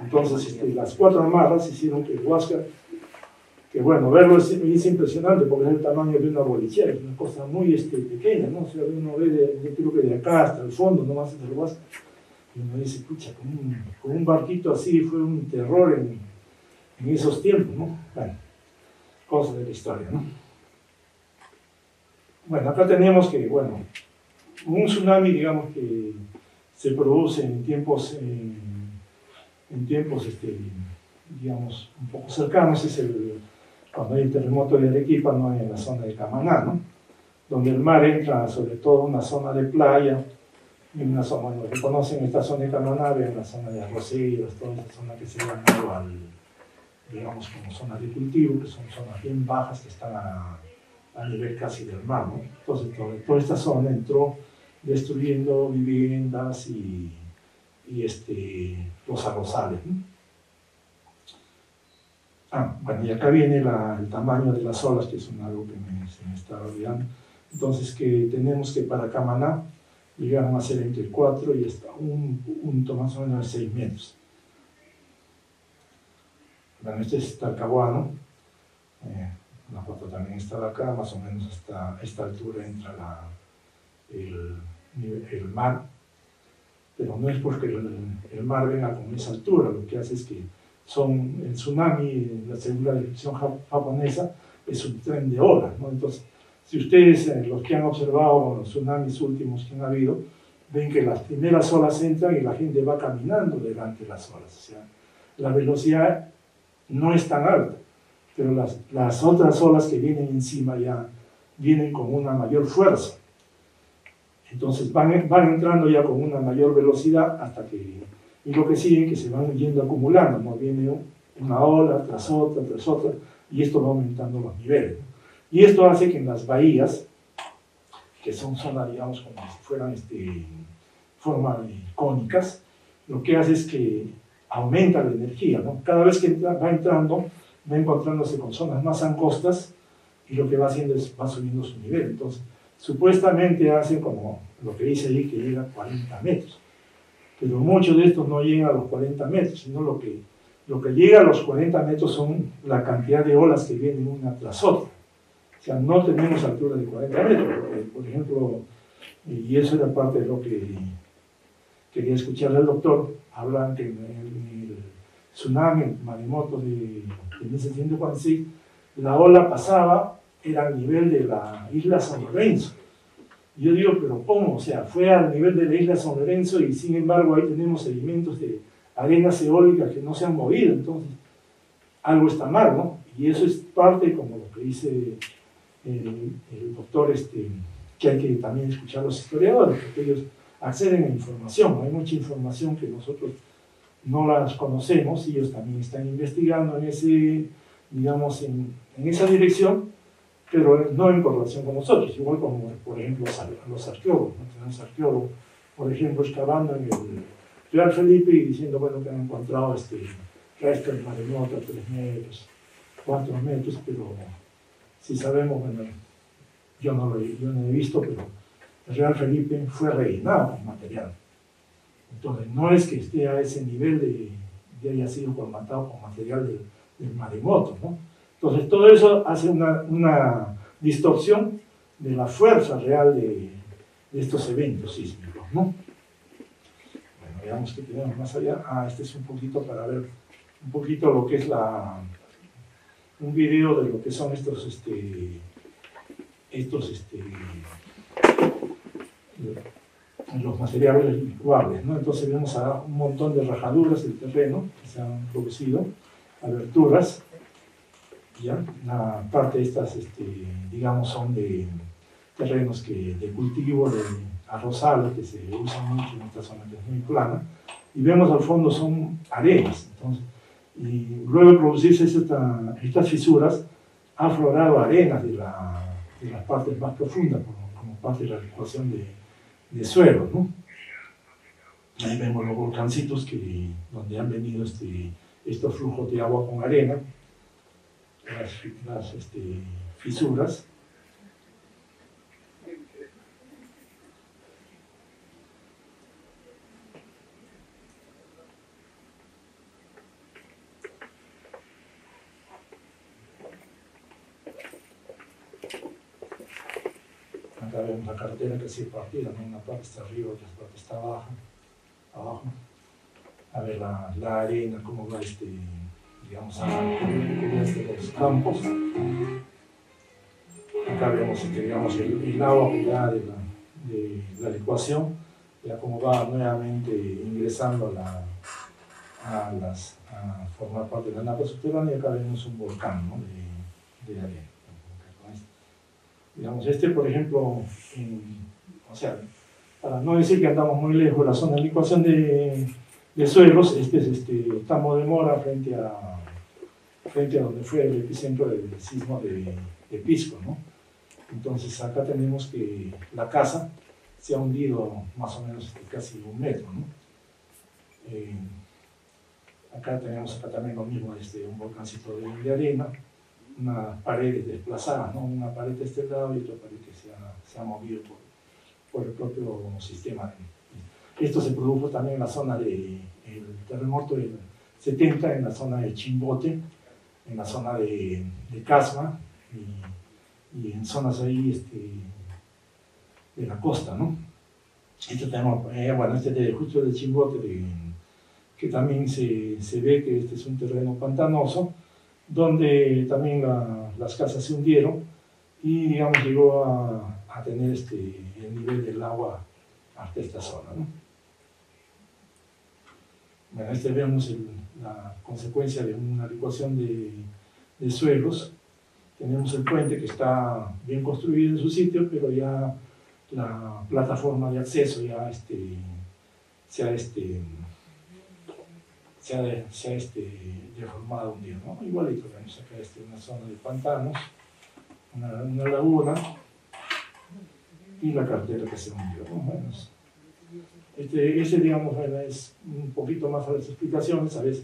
Entonces las 4 amarras hicieron que el Huáscar, que bueno, verlo es impresionante porque es el tamaño de una bolichera, es una cosa muy pequeña, ¿no? O sea, uno ve, yo creo que de acá hasta el fondo, nomás es el Huáscar, y uno dice, pucha, con un barquito así fue un terror en esos tiempos, ¿no? Bueno, cosas de la historia, ¿no? Bueno, acá tenemos que, bueno, un tsunami, digamos que se produce en tiempos, digamos, un poco cercanos, es cuando hay el terremoto de Arequipa, no en la zona de Camaná, ¿no? Donde el mar entra sobre todo en una zona de playa, en una zona, bueno, que conocen esta zona de Camaná, en la zona de Arroceros, toda esa zona que se llama digamos, como zonas de cultivo, que son zonas bien bajas que están a nivel casi del mar, ¿no? Entonces, toda esta zona entró destruyendo viviendas y los arrozales, ¿no? Bueno, y acá viene el tamaño de las olas, que es algo que se me estaba olvidando. Entonces, que tenemos que para Camaná llegaron a ser entre 4 y hasta un punto más o menos de 6 metros. Bueno, este es Talcahuano, la foto también está de acá, más o menos hasta esta altura entra el mar, pero no es porque el mar venga con esa altura, lo que hace es que el tsunami, la segunda descripción japonesa, es un tren de olas, ¿no? Entonces, si ustedes, los que han observado los tsunamis últimos que han habido, ven que las primeras olas entran y la gente va caminando delante de las olas, o sea, la velocidad no es tan alta, pero las otras olas que vienen encima ya vienen con una mayor fuerza. Entonces van entrando ya con una mayor velocidad y lo que siguen que se van yendo acumulando, ¿no? Viene una ola tras otra, y esto va aumentando los niveles, ¿no? Y esto hace que en las bahías, que son zonas, digamos, como si fueran formas cónicas, lo que hace es que aumenta la energía, ¿no? Cada vez que va entrando, va encontrándose con zonas más angostas y lo que va haciendo es va subiendo su nivel. Entonces, supuestamente hace como lo que dice ahí, que llega a 40 metros. Pero muchos de estos no llegan a los 40 metros, sino lo que llega a los 40 metros son la cantidad de olas que vienen una tras otra. O sea, no tenemos altura de 40 metros, porque, por ejemplo, y eso era parte de lo que quería escuchar del doctor, hablan que en el tsunami, el maremoto de 1746, la ola pasaba, era al nivel de la isla San Lorenzo. Yo digo, pero ¿cómo? O sea, fue al nivel de la isla San Lorenzo y sin embargo ahí tenemos sedimentos de arenas eólicas que no se han movido, entonces algo está mal, ¿no? Y eso es parte, como lo que dice el doctor, que hay que también escuchar a los historiadores, porque ellos acceden a información, hay mucha información que nosotros no las conocemos y ellos también están investigando digamos, en esa dirección, pero no en correlación con nosotros, igual como, por ejemplo, los arqueólogos, ¿no? Tenemos arqueólogos, por ejemplo, excavando en el Real Felipe y diciendo, bueno, que han encontrado restos de maremoto a 3 metros, 4 metros, pero si sabemos, bueno, yo no he visto, pero el Real Felipe fue rellenado con material. Entonces, no es que esté a ese nivel de haya sido formatado con material del maremoto, ¿no? Entonces, todo eso hace una distorsión de la fuerza real de estos eventos sísmicos, ¿no? Bueno, veamos qué tenemos más allá. Este es un poquito para ver un poquito lo que es un video de lo que son los materiales licuables, ¿no? Entonces vemos un montón de rajaduras del terreno que se han producido, aberturas. ¿Ya? Una parte de estas, digamos, son de terrenos de cultivo, de arrozales, que se usan mucho en esta zona que es muy plana, y vemos al fondo son arenas. Entonces, y luego de producirse estas fisuras, ha aflorado arenas de las partes más profundas, como parte de la licuación de suelo, ¿no? Ahí vemos los volcancitos donde han venido estos flujos de agua con arena, las fisuras. Acá vemos la carretera que ha sido partida, ¿no? Una parte está arriba, otra parte está abajo. A ver la arena, cómo va digamos, a los campos. Acá vemos digamos, el agua que da de la ecuación, ya cómo va nuevamente ingresando a formar parte de la napa subterránea, y acá vemos un volcán, ¿no? de arena. Digamos, por ejemplo, o sea, para no decir que andamos muy lejos, la zona de licuación de suelos, estamos de Mora frente a donde fue el epicentro del sismo de Pisco, ¿no? Entonces acá tenemos que la casa se ha hundido más o menos casi 1 metro, ¿no? Acá tenemos también lo mismo, un volcancito de arena, unas paredes desplazadas, ¿no? Una pared de este lado y otra pared que se ha movido por el propio sistema. Esto se produjo también en la zona del terremoto del 70, en la zona de Chimbote, en la zona de Casma y en zonas ahí de la costa, ¿no? Tenemos, bueno, justo de Chimbote, que también se ve que es un terreno pantanoso, donde también las casas se hundieron y, digamos, llegó a tener el nivel del agua hasta esta zona, ¿no? Bueno, vemos la consecuencia de una licuación de suelos. Tenemos el puente que está bien construido en su sitio, pero ya la plataforma de acceso ya se ha deformado un día, ¿no? Igualito, vemos acá una zona de pantanos, una laguna y la carretera que se hundió, ¿no? Bueno, digamos, bueno, es un poquito más a las explicaciones, a veces,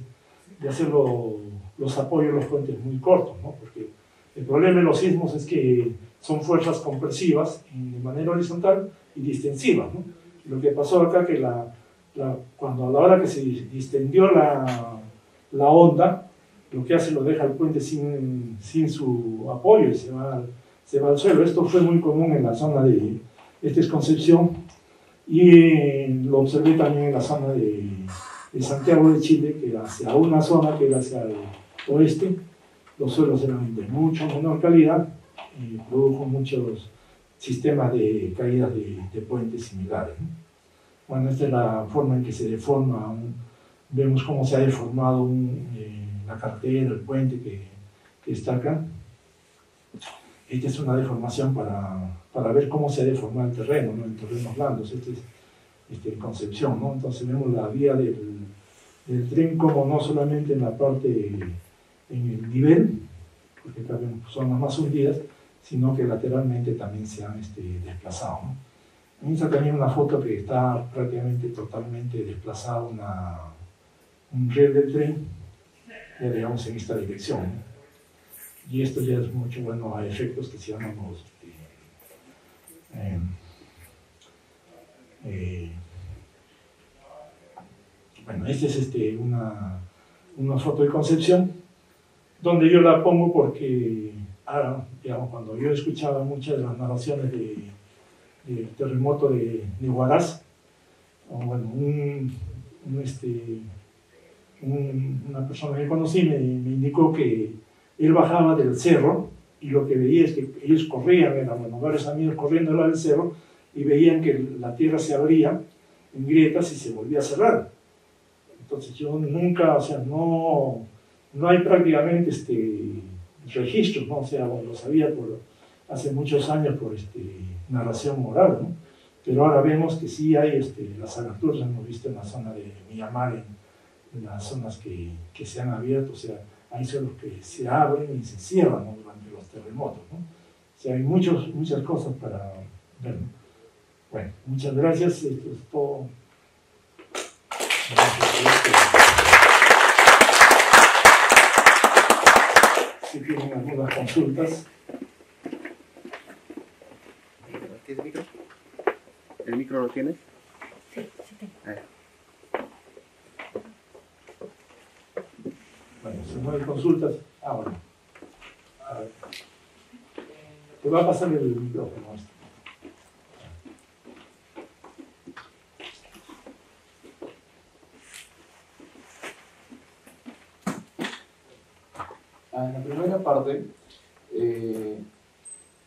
de hacer los apoyos, los puentes muy cortos, ¿no? Porque el problema de los sismos es que son fuerzas compresivas de manera horizontal y distensiva, ¿no? Lo que pasó acá que cuando a la hora que se distendió la onda, lo que hace lo deja el puente sin su apoyo y se va al suelo. Esto fue muy común en la zona de Concepción y lo observé también en la zona de Santiago de Chile, que hacia una zona que era hacia el oeste, los suelos eran de mucho menor calidad y produjo muchos sistemas de caídas de puentes similares, ¿no? Bueno, esta es la forma en que se deforma, vemos cómo se ha deformado la carretera, el puente que está acá. Esta es una deformación para ver cómo se ha deformado el terreno, ¿no? En terrenos blandos. Este es Concepción, ¿no? Entonces vemos la vía del tren como no solamente en la parte, en el nivel, porque acá vemos zonas más hundidas, sino que lateralmente también se han desplazado, ¿no? Esta también una foto que está prácticamente totalmente desplazado un riel del tren, ya digamos en esta dirección, ¿no? Y esto ya es mucho, bueno, a efectos que se llaman bueno, esta es una foto de Concepción, donde yo la pongo porque, digamos, cuando yo escuchaba muchas de las narraciones del terremoto de Huaraz, bueno, una persona que conocí me indicó que él bajaba del cerro y lo que veía es que ellos corrían, eran, bueno, varios amigos corriendo al lado del cerro y veían que la tierra se abría en grietas y se volvía a cerrar. Entonces yo nunca, o sea, no hay prácticamente registros, ¿no? O sea, bueno, lo sabía hace muchos años por narración oral, ¿no? Pero ahora vemos que sí hay las aberturas, hemos visto en la zona de Miramar, en las zonas que se han abierto, o sea, hay suelos que se abren y se cierran, ¿no? Durante los terremotos, ¿no? O sea, hay muchas cosas para ver, ¿no? Bueno, muchas gracias, esto es todo. Si tienen algunas consultas. ¿Tienes micro? ¿El micro lo tienes? Sí, sí tengo. Bueno, si no hay consultas, bueno. A ver. Te va a pasar el micrófono. En la primera parte,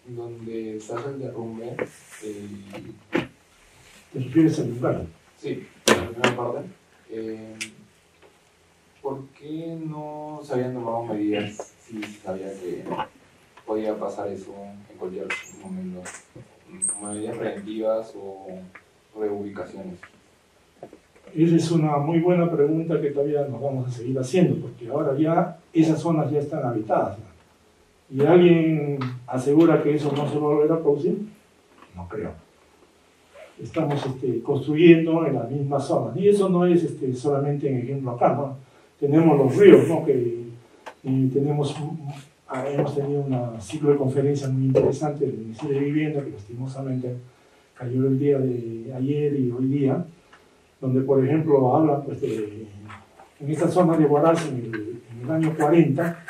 donde se hace el derrumbe, ¿Te refieres al lugar? sí, en la primera parte, ¿por qué no se habían tomado medidas si se sabía que podía pasar eso en cualquier momento? ¿Medidas preventivas o reubicaciones? Esa es una muy buena pregunta que todavía nos vamos a seguir haciendo, porque ahora ya esas zonas ya están habitadas. ¿Y alguien asegura que eso no se va a volver a producir? No creo. Estamos construyendo en las mismas zonas. Y eso no es solamente en ejemplo acá, ¿no? Tenemos los ríos, ¿no? Hemos tenido un ciclo de conferencias muy interesante del Ministerio de Vivienda, que lastimosamente cayó el día de ayer y hoy día, donde por ejemplo habla pues, en esta zona de Huaraz en el año 40,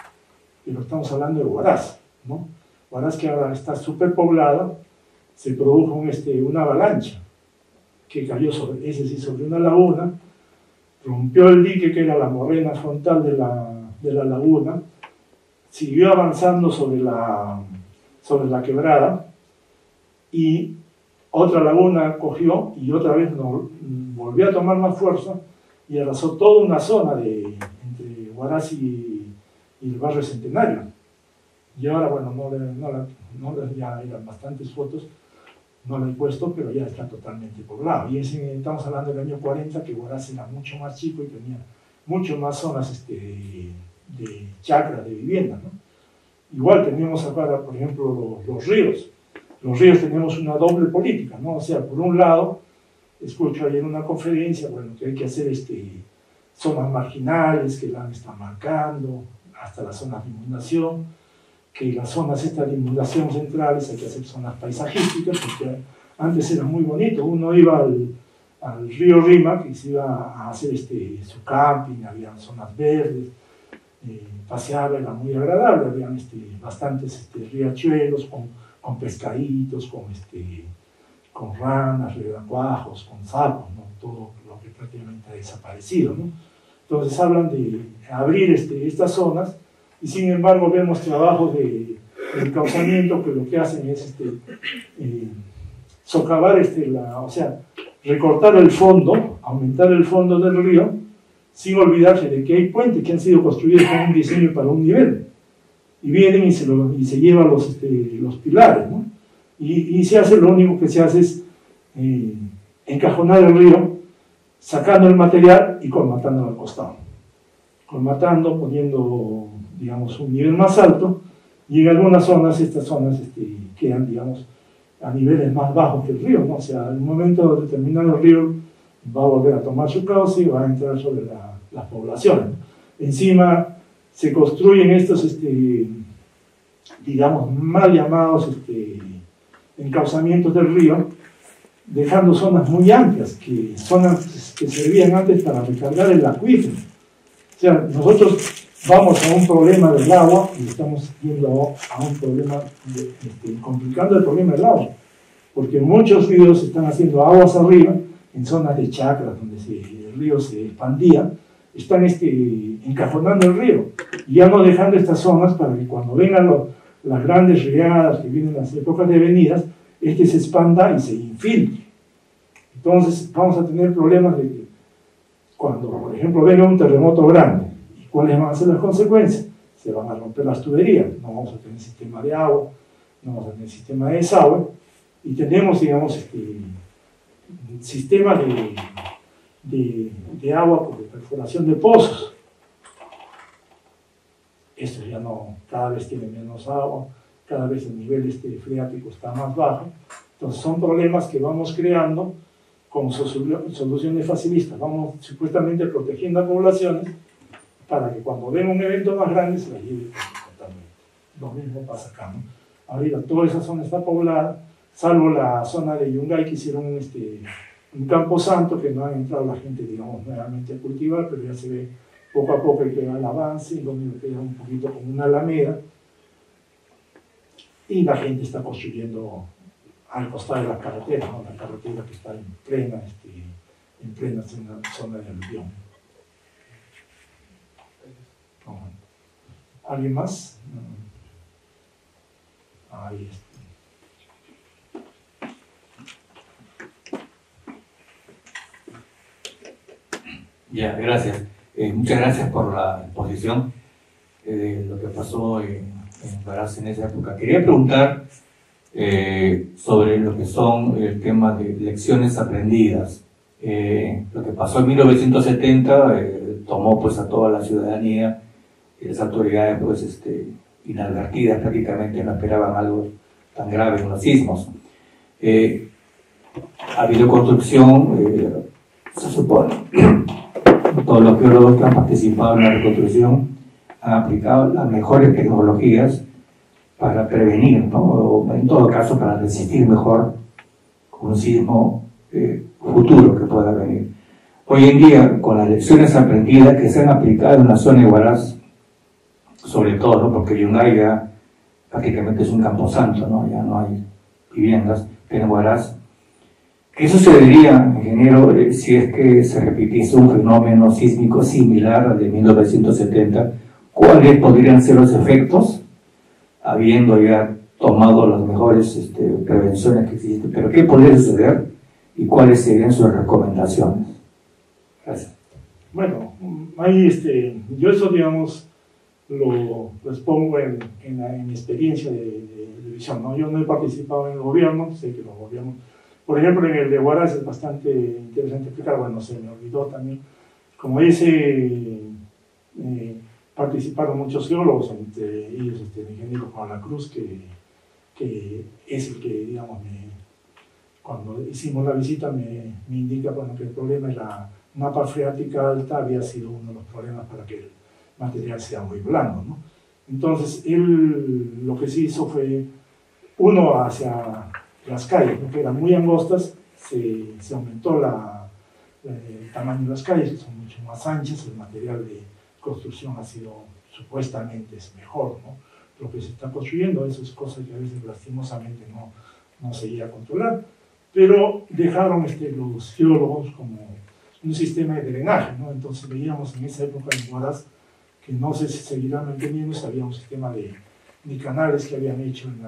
pero estamos hablando de Huaraz, ¿no? Huaraz que ahora está superpoblada, se produjo una avalancha que cayó sobre una laguna, rompió el dique que era la morrena frontal de la laguna, siguió avanzando sobre la quebrada y otra laguna cogió y otra vez volvió a tomar más fuerza y arrasó toda una zona entre Huaraz y el barrio Centenario. Y ahora, bueno, ya eran bastantes fotos, no lo he puesto, pero ya está totalmente poblado. Y estamos hablando del año 40, que Huaraz era mucho más chico y tenía mucho más zonas de chacras, de vivienda, ¿no? Igual tenemos acá, por ejemplo, los ríos. Los ríos tenemos una doble política, ¿no? O sea, por un lado, escucho ayer en una conferencia, bueno, que hay que hacer zonas marginales, que la están marcando, hasta las zonas de inundación, que las zonas estas de inundación centrales hay que hacer zonas paisajísticas, porque antes era muy bonito, uno iba al río Rima, que se iba a hacer su camping, había zonas verdes, paseaba, era muy agradable, habían bastantes riachuelos con pescaditos, con ranas, renacuajos, con sapos, ¿no? Todo lo que prácticamente ha desaparecido, ¿no? Entonces hablan de abrir estas zonas y sin embargo vemos trabajos de encauzamiento que lo que hacen es socavar, o sea, recortar el fondo, aumentar el fondo del río, sin olvidarse de que hay puentes que han sido construidos con un diseño para un nivel. Y vienen y se llevan los pilares, ¿no? Y se hace, lo único que se hace es encajonar el río, sacando el material y colmatándolo al costado. Colmatando, poniendo, digamos, un nivel más alto, y en algunas zonas, estas zonas quedan, digamos, a niveles más bajos que el río, ¿no? O sea, en un momento determinado el río va a volver a tomar su cauce y va a entrar sobre las poblaciones. Encima se construyen estos, digamos, mal llamados encauzamientos del río, dejando zonas muy amplias, zonas que servían antes para recargar el acuífero. O sea, nosotros vamos a un problema del agua y estamos yendo a un problema, complicando el problema del agua, porque muchos ríos están haciendo aguas arriba, en zonas de chacras donde el río se expandía, están encajonando el río y ya no dejando estas zonas para que cuando vengan las grandes riadas que vienen en las épocas de venidas, se expanda y se infiltre. Entonces vamos a tener problemas de que cuando, por ejemplo, venga un terremoto grande, ¿y cuáles van a ser las consecuencias? Se van a romper las tuberías, no vamos a tener sistema de agua, no vamos a tener sistema de desagüe, y tenemos, digamos, sistema de agua por perforación de pozos. Esto ya no, cada vez tiene menos agua, cada vez el nivel freático está más bajo. Entonces son problemas que vamos creando con soluciones facilistas. Vamos supuestamente protegiendo a poblaciones para que cuando ven un evento más grande se las lleve totalmente. Lo mismo pasa acá, ¿no? Ahorita toda esa zona está poblada, salvo la zona de Yungay, que hicieron un campo santo que no ha entrado la gente, digamos, nuevamente a cultivar, pero ya se ve poco a poco que va el avance, y lo mismo queda un poquito como una alameda, y la gente está construyendo al costado de la carretera, ¿no? La carretera que está en plena zona de aluvión. ¿Alguien más? Ahí está. Ya, gracias. Muchas gracias por la exposición de lo que pasó en Huaraz en esa época. Quería preguntar sobre lo que son el tema de lecciones aprendidas. Lo que pasó en 1970 tomó pues a toda la ciudadanía y las autoridades pues inadvertidas prácticamente, no esperaban algo tan grave en los sismos. Ha habido construcción, se supone, todos los geólogos que han participado en la reconstrucción han aplicado las mejores tecnologías para prevenir, ¿no? O en todo caso para resistir mejor un sismo futuro que pueda venir. Hoy en día, con las lecciones aprendidas que se han aplicado en la zona de Huaraz, sobre todo, ¿no? Porque Yungay ya prácticamente es un camposanto, ¿no? Ya no hay viviendas, pero en Huaraz, ¿qué sucedería, ingeniero, si es que se repitiese un fenómeno sísmico similar al de 1970? ¿Cuáles podrían ser los efectos, habiendo ya tomado las mejores prevenciones que existen? ¿Pero qué podría suceder y cuáles serían sus recomendaciones? Gracias. Bueno, ahí yo eso, digamos, lo expongo en mi experiencia de visión, ¿no? Yo no he participado en el gobierno, sé que los gobiernos, por ejemplo, en el de Huaraz es bastante interesante explicar, bueno, se me olvidó también, como dice, participaron muchos geólogos, entre ellos el ingeniero Juan La Cruz, que es el que, digamos, cuando hicimos la visita me indica, bueno, que el problema es la mapa freática alta, había sido uno de los problemas para que el material sea muy blando, ¿no? Entonces, él lo que sí hizo fue, uno, hacia las calles, ¿no? Que eran muy angostas, se aumentó el tamaño de las calles, que son mucho más anchas, el material de construcción ha sido, supuestamente es mejor, ¿no? Lo que se está construyendo, eso es cosa que a veces lastimosamente no se llega a controlar, pero dejaron los geólogos como un sistema de drenaje, ¿no? Entonces veíamos en esa época en Huaraz, que no sé si seguirá manteniendo, había un sistema de canales que habían hecho en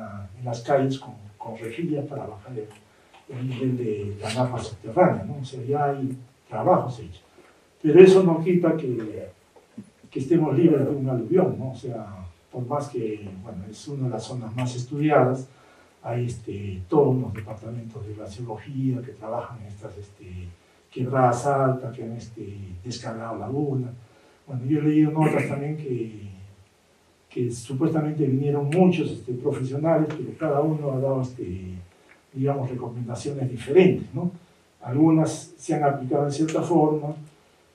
las calles con rejillas para bajar el nivel de la napa subterránea, ¿no? O sea, ya hay trabajos hechos. Pero eso no quita que estemos libres de un aluvión, ¿no? O sea, por más que, bueno, es una de las zonas más estudiadas, hay todos los departamentos de glaciología que trabajan en estas quebradas altas, que han descargado lagunas. Bueno, yo he leído notas también que supuestamente vinieron muchos profesionales, pero cada uno ha dado, digamos, recomendaciones diferentes, ¿no? Algunas se han aplicado en cierta forma,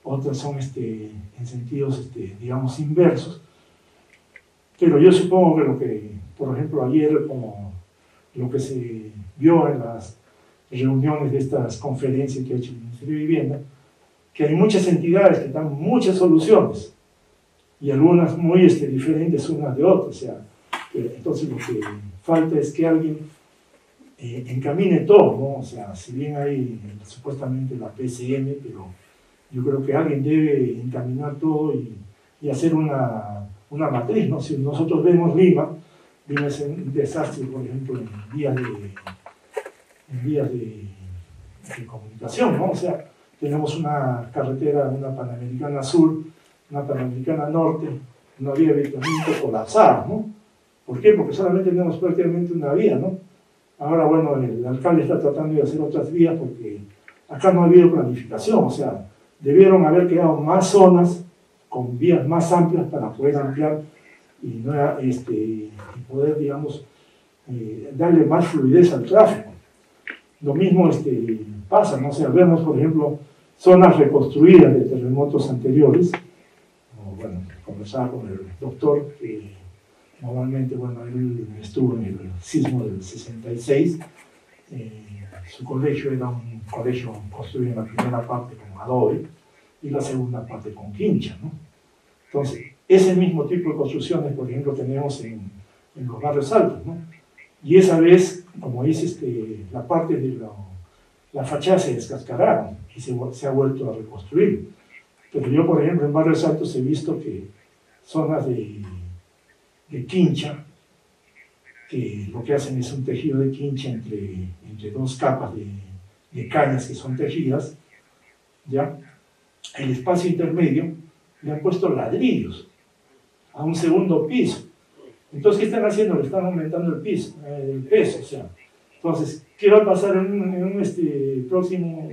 otras son en sentidos, digamos, inversos. Pero yo supongo que por ejemplo, ayer, como lo que se vio en las reuniones de estas conferencias que ha hecho el Ministerio de Vivienda, que hay muchas entidades que dan muchas soluciones, y algunas muy diferentes unas de otras. O sea, entonces lo que falta es que alguien encamine todo, ¿no? O sea, si bien hay supuestamente la PCM, pero yo creo que alguien debe encaminar todo y hacer una matriz, ¿no? Si nosotros vemos Lima es un desastre, por ejemplo, en vías de comunicación, ¿no? O sea, tenemos una carretera, una Panamericana Sur, una Panamericana Norte, una vía de evitamiento colapsada, ¿no? ¿Por qué? Porque solamente tenemos prácticamente una vía, ¿no? Ahora, bueno, el alcalde está tratando de hacer otras vías porque acá no ha habido planificación, o sea, debieron haber quedado más zonas con vías más amplias para poder ampliar y poder, digamos, darle más fluidez al tráfico. lo mismo pasa, ¿no? O sea, vemos, por ejemplo, zonas reconstruidas de terremotos anteriores. Bueno, conversaba con el doctor, que normalmente, bueno, él estuvo en el sismo del 66. Su colegio era un colegio construido en la primera parte con adobe y la segunda parte con quincha, ¿no? Entonces, ese mismo tipo de construcciones, por ejemplo, tenemos en los barrios altos, ¿no? Y esa vez, como dice, la parte de la fachada se descascararon y se ha vuelto a reconstruir. Pero yo, por ejemplo, en barrios altos he visto que zonas de quincha, que lo que hacen es un tejido de quincha entre dos capas de cañas que son tejidas, ¿ya? El espacio intermedio le han puesto ladrillos a un segundo piso. Entonces, ¿qué están haciendo? Le están aumentando el peso, o sea. Entonces, ¿qué va a pasar en un próximo?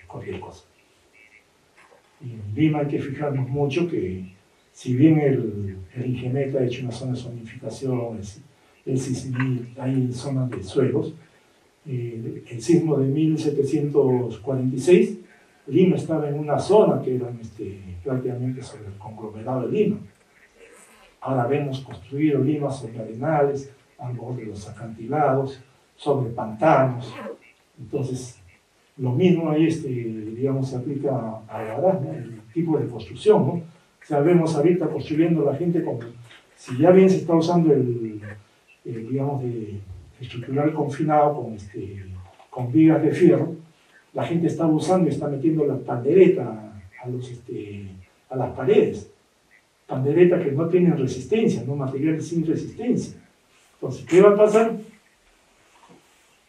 Cualquier cosa. Y en Lima hay que fijarnos mucho que, si bien el INGEMET ha hecho una zona de zonificación, el SISMIT, hay zonas de suelos, el sismo de 1746, Lima estaba en una zona que era prácticamente sobre el conglomerado de Lima. Ahora vemos construido Lima sobre arenales, al borde de los acantilados, sobre pantanos. Entonces, lo mismo ahí, digamos, se aplica a el tipo de construcción, ¿no? O sea, vemos ahorita construyendo la gente como, si ya bien se está usando digamos, de estructural confinado con vigas de fierro, la gente está usando y está metiendo la pandereta a las paredes. Pandereta que no tienen resistencia, no materiales sin resistencia. Entonces, ¿qué va a pasar?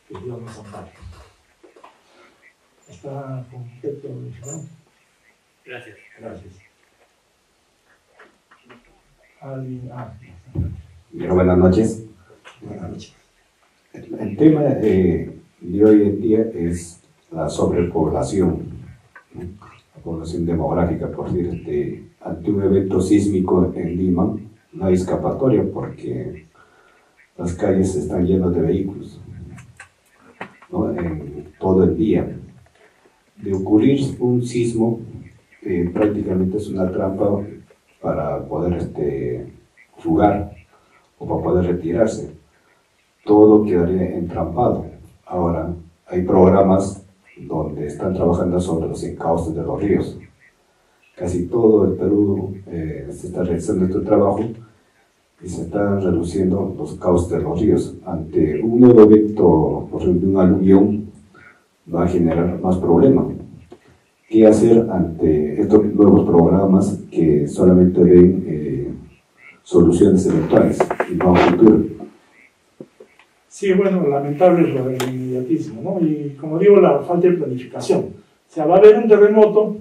Que Dios nos ampare. ¿Está completo? ¿No? Gracias. Gracias. ¿Alguien? Buenas noches. Buenas noches. El tema de hoy en día es la sobrepoblación, ¿no? La población demográfica, por decir, ante un evento sísmico en Lima, no hay escapatoria porque las calles están llenas de vehículos, ¿no? En todo el día. De ocurrir un sismo, prácticamente es una trampa para poder fugar o para poder retirarse. Todo quedaría entrampado. Ahora, hay programas donde están trabajando sobre los encauces de los ríos. Casi todo el Perú se está realizando este trabajo y se están reduciendo los cauces de los ríos. Ante un nuevo evento, por ejemplo, un aluvión, va a generar más problemas. ¿Qué hacer ante estos nuevos programas que solamente ven soluciones eventuales y no a futuro? Sí, bueno, lamentable es lo del inmediatismo, ¿no? Y como digo, la falta de planificación. O sea, va a haber un terremoto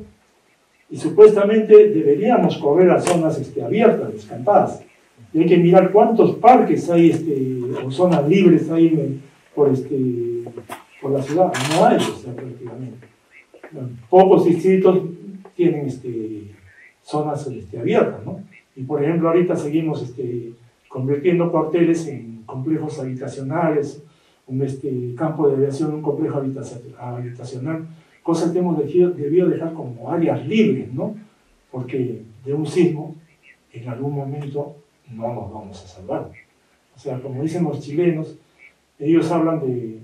y supuestamente deberíamos correr a zonas abiertas, descampadas. Y hay que mirar cuántos parques hay o zonas libres hay por la ciudad. No hay, o sea, prácticamente. Pocos distritos tienen zonas abiertas, ¿no? Y por ejemplo, ahorita seguimos convirtiendo cuarteles en complejos habitacionales, un campo de aviación, un complejo habitacional, cosas que hemos debido dejar como áreas libres, ¿no? Porque de un sismo, en algún momento, no nos vamos a salvar. O sea, como dicen los chilenos, ellos hablan de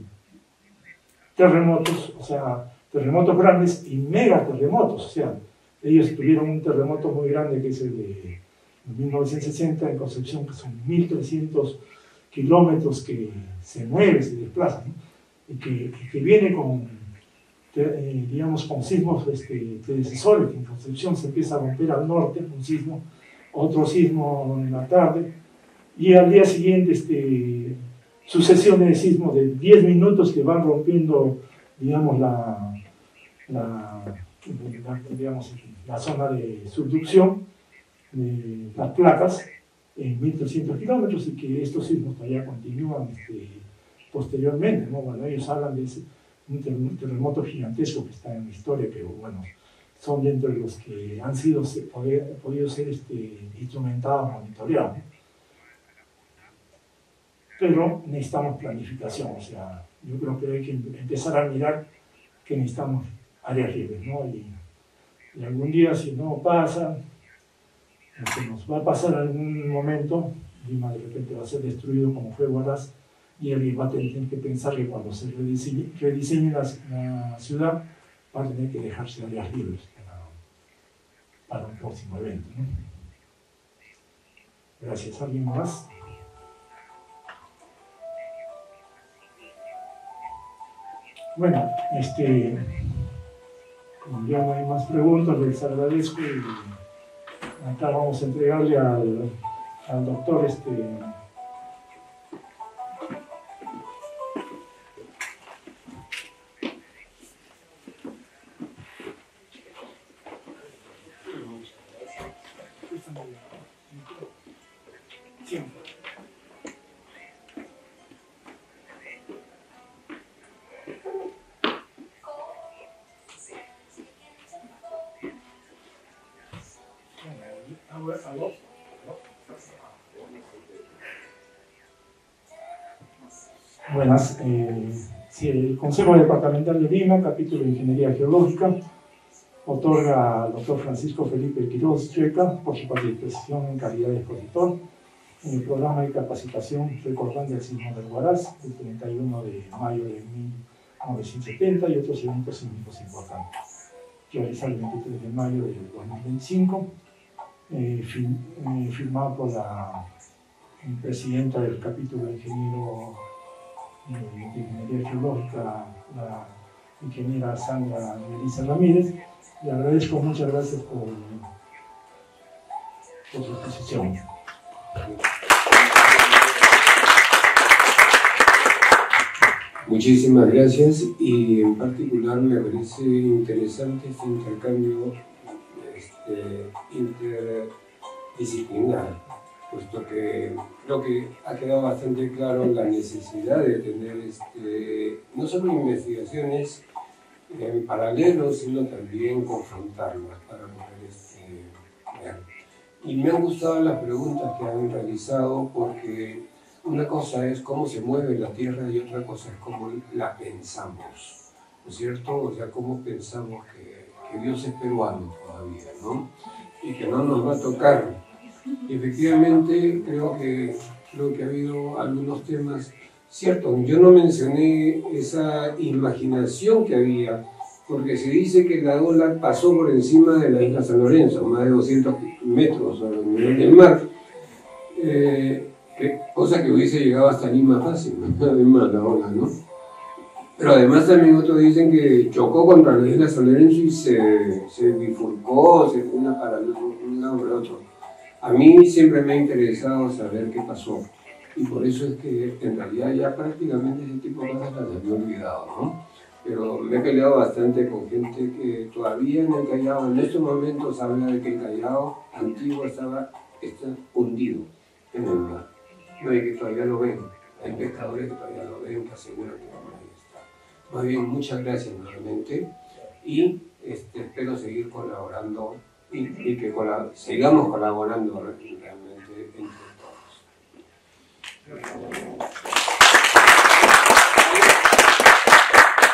terremotos, o sea, terremotos grandes y megaterremotos. O sea, ellos tuvieron un terremoto muy grande que es el de 1960 en Concepción, que son 1.300 kilómetros que se mueve, se desplaza, ¿no? Y que viene con, digamos, con sismos predecesores, que en Concepción se empieza a romper al norte, un sismo, otro sismo en la tarde, y al día siguiente sucesiones de sismos de 10 minutos que van rompiendo, digamos, digamos, la zona de subducción de las placas en 1.300 kilómetros, y que estos sismos todavía continúan posteriormente, ¿no? Bueno, ellos hablan de un terremoto gigantesco que está en la historia, que bueno, son dentro de los que han podido ser instrumentados, monitoreados, ¿no? Pero necesitamos planificación, o sea, yo creo que hay que empezar a mirar que necesitamos áreas libres, ¿no? Y algún día, si no pasa, lo que nos va a pasar en algún momento, Lima de repente va a ser destruido como fue Huaraz, y alguien va a tener que pensar que cuando se rediseñe la ciudad, va a tener que dejarse áreas libres para un próximo evento, ¿no? Gracias. ¿Alguien más? Bueno, ya no hay más preguntas, les agradezco y acá vamos a entregarle al doctor Buenas. Sí, el Consejo Departamental de Lima, capítulo de Ingeniería Geológica, otorga al doctor Francisco Felipe Quiroz Checa por su participación en calidad de expositor en el programa de capacitación recordando el sismo del Huaraz, el 31 de mayo de 1970 y otros eventos sísmicos importantes, realizado el 23 de mayo de 2025, firmado por la presidenta del capítulo de Ingeniería Geológica, la ingeniera Sandra Melissa Ramírez. Le agradezco, muchas gracias por su exposición. Muchísimas gracias, y en particular me parece interesante este intercambio interdisciplinar, puesto que creo que ha quedado bastante claro la necesidad de tener no solo investigaciones en paralelo, sino también confrontarlas para poder ver. Y me han gustado las preguntas que han realizado, porque una cosa es cómo se mueve la Tierra y otra cosa es cómo la pensamos, ¿no es cierto? O sea, cómo pensamos que Dios es peruano todavía, ¿no? Y que no nos va a tocar. Y efectivamente, creo que ha habido algunos temas, cierto, yo no mencioné esa imaginación que había, porque se dice que la ola pasó por encima de la isla San Lorenzo, más de 200 metros sobre el nivel del mar, cosa que hubiese llegado hasta Lima fácil, ¿no? Además la ola, ¿no? Pero además también otros dicen que chocó contra la isla San Lorenzo y se bifurcó, se fue un lado para el otro. A mí siempre me ha interesado saber qué pasó, y por eso es que en realidad ya prácticamente ese tipo de cosas las había olvidado, ¿no? Pero me he peleado bastante con gente que todavía en el Callao, en estos momentos, habla de que el Callao antiguo está hundido en el mar. No, y que todavía lo ven, hay pescadores que todavía lo ven, que aseguran que ahí está. Más bien, muchas gracias nuevamente, y espero seguir colaborando y que sigamos colaborando realmente